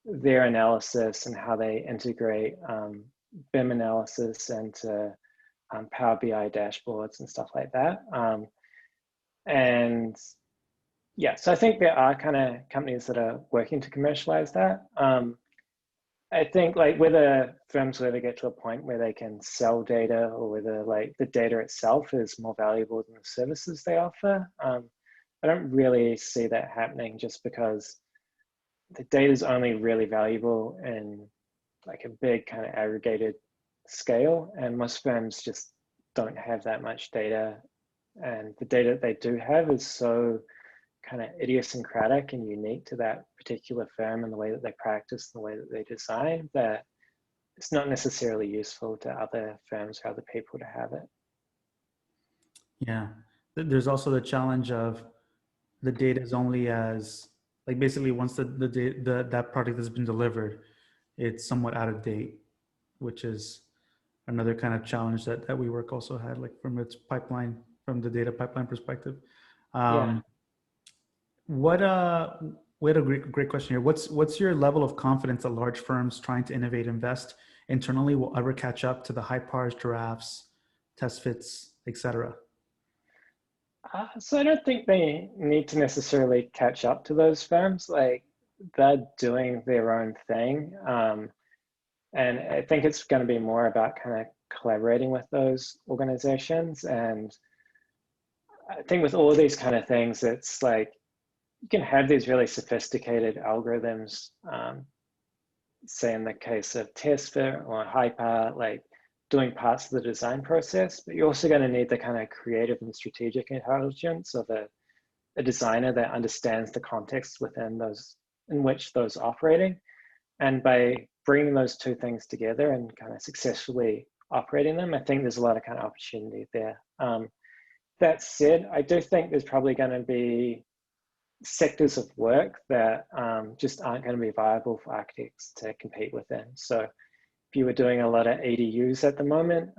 Speaker 2: their analysis and how they integrate BIM analysis into Power BI dashboards and stuff like that. And yeah, so I think there are kind of companies that are working to commercialize that. I think like whether firms will ever get to a point where they can sell data, or whether like the data itself is more valuable than the services they offer, I don't really see that happening, just because the data is only really valuable in like a big kind of aggregated scale, and most firms just don't have that much data, and the data that they do have is so kind of idiosyncratic and unique to that particular firm and the way that they practice, the way that they design, that it's not necessarily useful to other firms or other people to have it.
Speaker 1: Yeah. There's also the challenge of the data is only as, like, basically once that product has been delivered, it's somewhat out of date, which is another kind of challenge that WeWork also had, like from its pipeline, from the data pipeline perspective.
Speaker 2: Yeah.
Speaker 1: Um, what we had a great question here. What's your level of confidence that large firms trying to innovate, invest internally will ever catch up to the high pars, giraffes, test fits, etc.?
Speaker 2: So I don't think they need to necessarily catch up to those firms. Like, they're doing their own thing. And I think it's going to be more about kind of collaborating with those organizations. And I think with all these kind of things, it's like you can have these really sophisticated algorithms, say in the case of TestFit or Hyper, like doing parts of the design process, but you're also going to need the kind of creative and strategic intelligence of a designer that understands the context within those, in which those operating. And by bringing those two things together and kind of successfully operating them, I think there's a lot of kind of opportunity there. That said, I do think there's probably going to be sectors of work that just aren't going to be viable for architects to compete within. So if you were doing a lot of ADUs at the moment,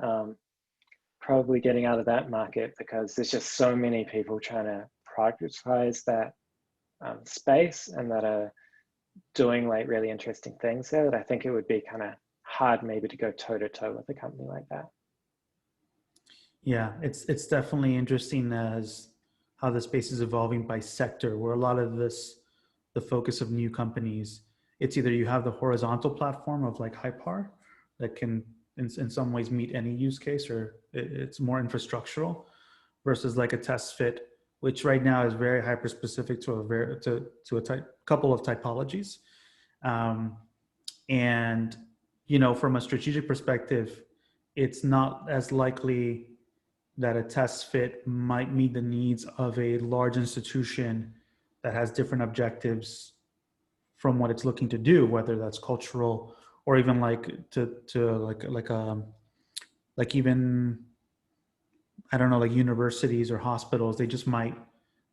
Speaker 2: probably getting out of that market, because there's just so many people trying to productize that space and that are doing like really interesting things there, that I think it would be kind of hard maybe to go toe to toe with a company like that.
Speaker 1: Yeah, it's definitely interesting as how the space is evolving by sector, where a lot of this, the focus of new companies, it's either you have the horizontal platform of like Hypar that can in some ways meet any use case, or it's more infrastructural, versus like a test fit, which right now is very hyper specific to a couple of typologies. And from a strategic perspective, it's not as likely that a test fit might meet the needs of a large institution that has different objectives from what it's looking to do, whether that's cultural or even like like even, I don't know, like universities or hospitals. They just might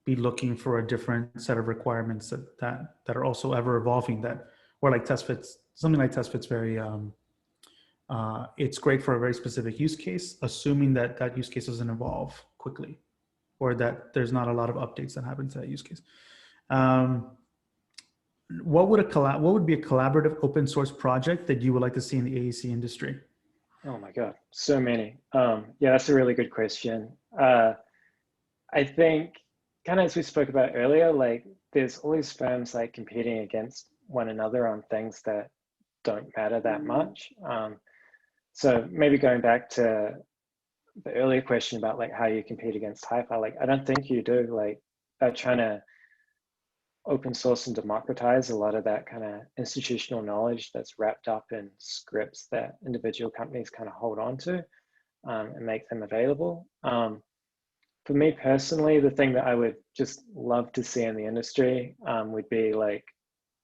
Speaker 1: be looking for a different set of requirements that are also ever evolving, that, or like test fits, something like test fits very it's great for a very specific use case, assuming that that use case doesn't evolve quickly, or that there's not a lot of updates that happen to that use case. What would be a collaborative open source project that you would like to see in the AEC industry?
Speaker 2: Oh my God, so many. Yeah, that's a really good question. I think, kind of as we spoke about earlier, like there's all these firms like competing against one another on things that don't matter that much. So maybe going back to the earlier question about like how you compete against Hyper, like I don't think you do. Like they're trying to open source and democratize a lot of that kind of institutional knowledge that's wrapped up in scripts that individual companies kind of hold on to, and make them available. For me personally, the thing that I would just love to see in the industry would be like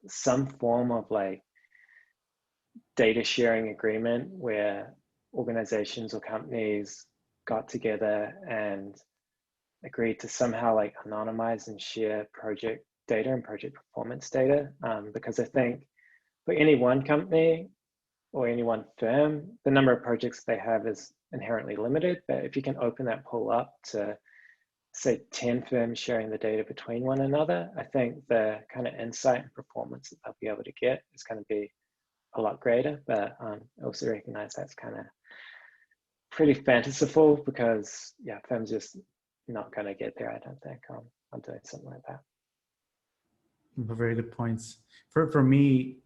Speaker 2: some form of like data sharing agreement where organizations or companies got together and agreed to somehow like anonymize and share project data and project performance data. Because I think for any one company or any one firm, the number of projects they have is inherently limited. But if you can open that pool up to say 10 firms sharing the data between one another, I think the kind of insight and performance that they'll be able to get is going to be a lot greater. But I also recognize that's kind of pretty fanciful, because yeah, firms just not going to get there, I don't think, on doing something like that.
Speaker 1: Very good points. For me,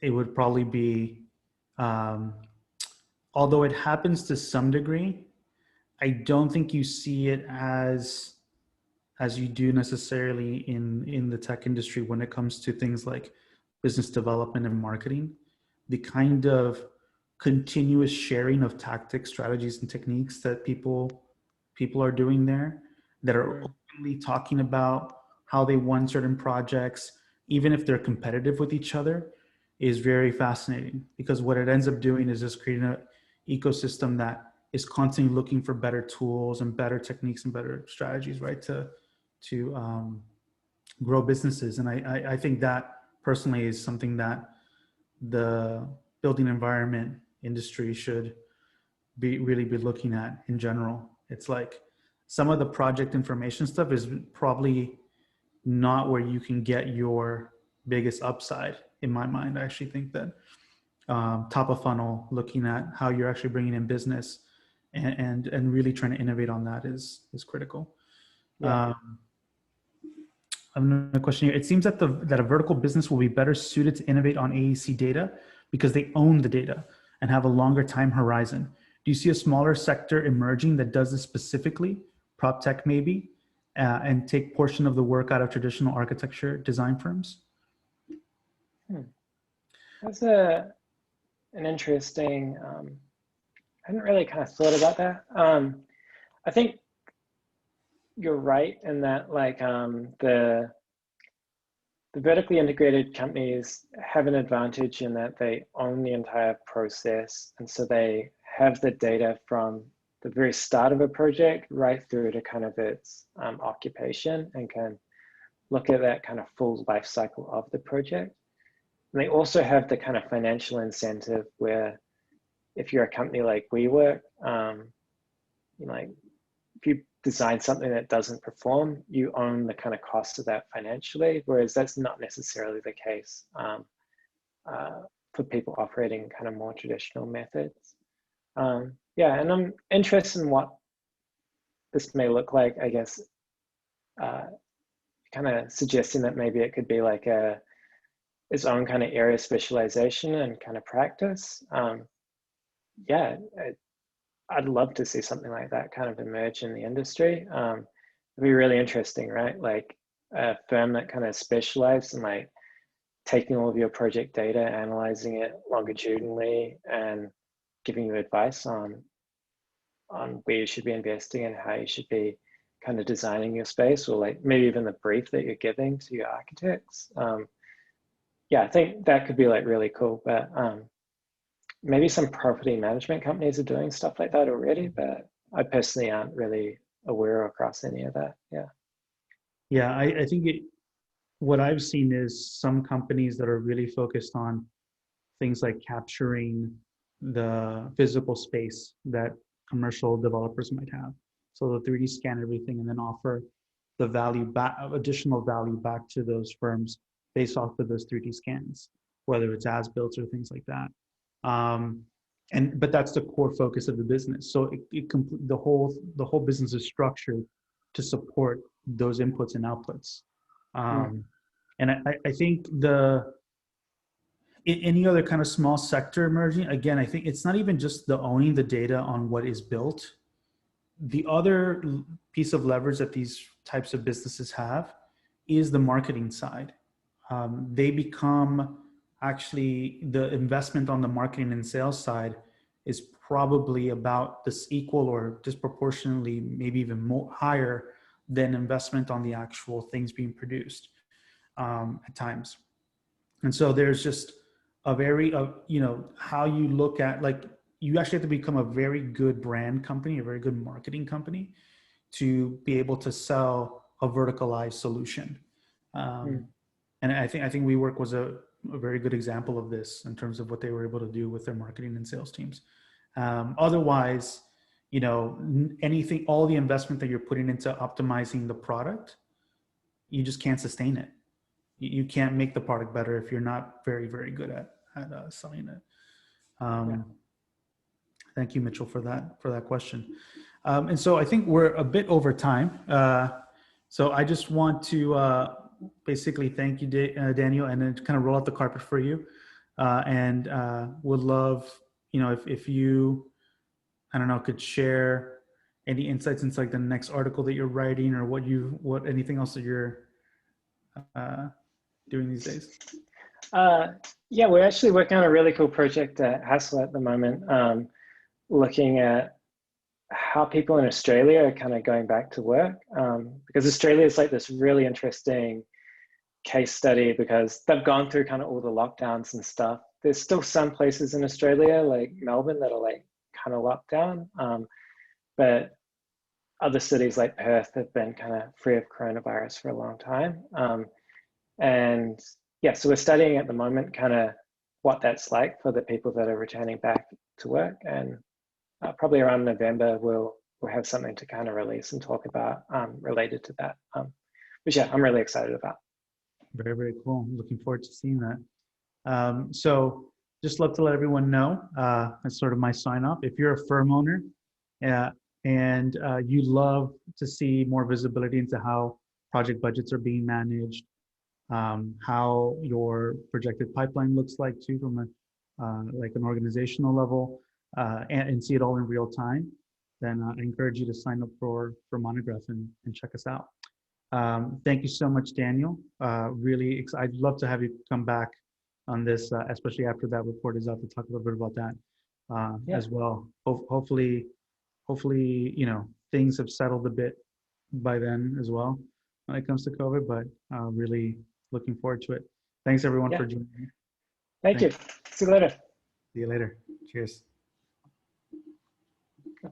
Speaker 1: it would probably be, although it happens to some degree, I don't think you see it as you do necessarily in the tech industry when it comes to things like business development and marketing. The kind of continuous sharing of tactics, strategies, and techniques that people are doing there, that are openly talking about how they won certain projects, even if they're competitive with each other, is very fascinating, because what it ends up doing is just creating an ecosystem that is constantly looking for better tools and better techniques and better strategies, right, to grow businesses. And I think that personally is something that the building environment industry should really be looking at in general. It's like some of the project information stuff is probably not where you can get your biggest upside in my mind. I actually think that top of funnel, looking at how you're actually bringing in business and really trying to innovate on that is critical.
Speaker 2: Yeah.
Speaker 1: Another question here. It seems that that a vertical business will be better suited to innovate on AEC data because they own the data and have a longer time horizon. Do you see a smaller sector emerging that does this specifically, prop tech maybe, and take portion of the work out of traditional architecture design firms?
Speaker 2: That's an interesting, I hadn't really kind of thought about that. I think you're right in that, like, the vertically integrated companies have an advantage in that they own the entire process. And so they have the data from the very start of a project right through to kind of its occupation, and can look at that kind of full life cycle of the project. And they also have the kind of financial incentive where if you're a company like WeWork, like if you design something that doesn't perform, you own the kind of cost of that financially, whereas that's not necessarily the case for people operating kind of more traditional methods. Yeah, and I'm interested in what this may look like, I guess, kind of suggesting that maybe it could be like its own kind of area specialization and kind of practice. Yeah, I'd love to see something like that kind of emerge in the industry. It'd be really interesting, right? Like a firm that kind of specializes in like taking all of your project data, analyzing it longitudinally, and giving you advice on where you should be investing and how you should be kind of designing your space, or like maybe even the brief that you're giving to your architects. Yeah, I think that could be like really cool, but maybe some property management companies are doing stuff like that already, but I personally aren't really aware across any of that. Yeah.
Speaker 1: Yeah, I think what I've seen is some companies that are really focused on things like capturing the physical space that commercial developers might have. So the 3D scan everything and then offer the value back, additional value back to those firms based off of those 3D scans, whether it's as built or things like that. But that's the core focus of the business. So the whole business is structured to support those inputs and outputs. And I think any other kind of small sector emerging, again, I think it's not even just the owning the data on what is built. The other piece of leverage that these types of businesses have is the marketing side. They become actually, the investment on the marketing and sales side is probably about this equal or disproportionately, maybe even more higher than investment on the actual things being produced at times. And so there's just a very, how you look at, like, you actually have to become a very good brand company, a very good marketing company to be able to sell a verticalized solution. And I think WeWork was a very good example of this in terms of what they were able to do with their marketing and sales teams. Otherwise, anything, all the investment that you're putting into optimizing the product, you just can't sustain it. You can't make the product better if you're not very, very good at selling it. Thank you, Mitchell, for that question. And so I think we're a bit over time. So I just want to basically thank you, Daniel, and then kind of roll out the carpet for you. And would love, if you, I don't know, could share any insights into like the next article that you're writing, or what anything else that you're doing these days.
Speaker 2: Yeah, we're actually working on a really cool project at Hassell at the moment, looking at how people in Australia are kind of going back to work, because Australia is like this really interesting case study because they've gone through kind of all the lockdowns and stuff. There's still some places in Australia, like Melbourne, that are like kind of locked down, but other cities like Perth have been kind of free of coronavirus for a long time. And yeah, so we're studying at the moment kind of what that's like for the people that are returning back to work. And probably around November, we'll have something to kind of release and talk about related to that. Which yeah, I'm really excited about.
Speaker 1: Very, very cool. Looking forward to seeing that. So just love to let everyone know, that's sort of my sign off. If you're a firm owner and you love to see more visibility into how project budgets are being managed, how your projected pipeline looks like too from a like an organizational level, and see it all in real time, then I encourage you to sign up for Monograph and check us out. Thank you so much, Daniel. Really, I'd love to have you come back on this, especially after that report is out, to talk a little bit about that as well. Hopefully, you know, things have settled a bit by then as well when it comes to COVID, but really looking forward to it. Thanks everyone for joining me.
Speaker 2: Thank you. See you later.
Speaker 1: See you later. Cheers.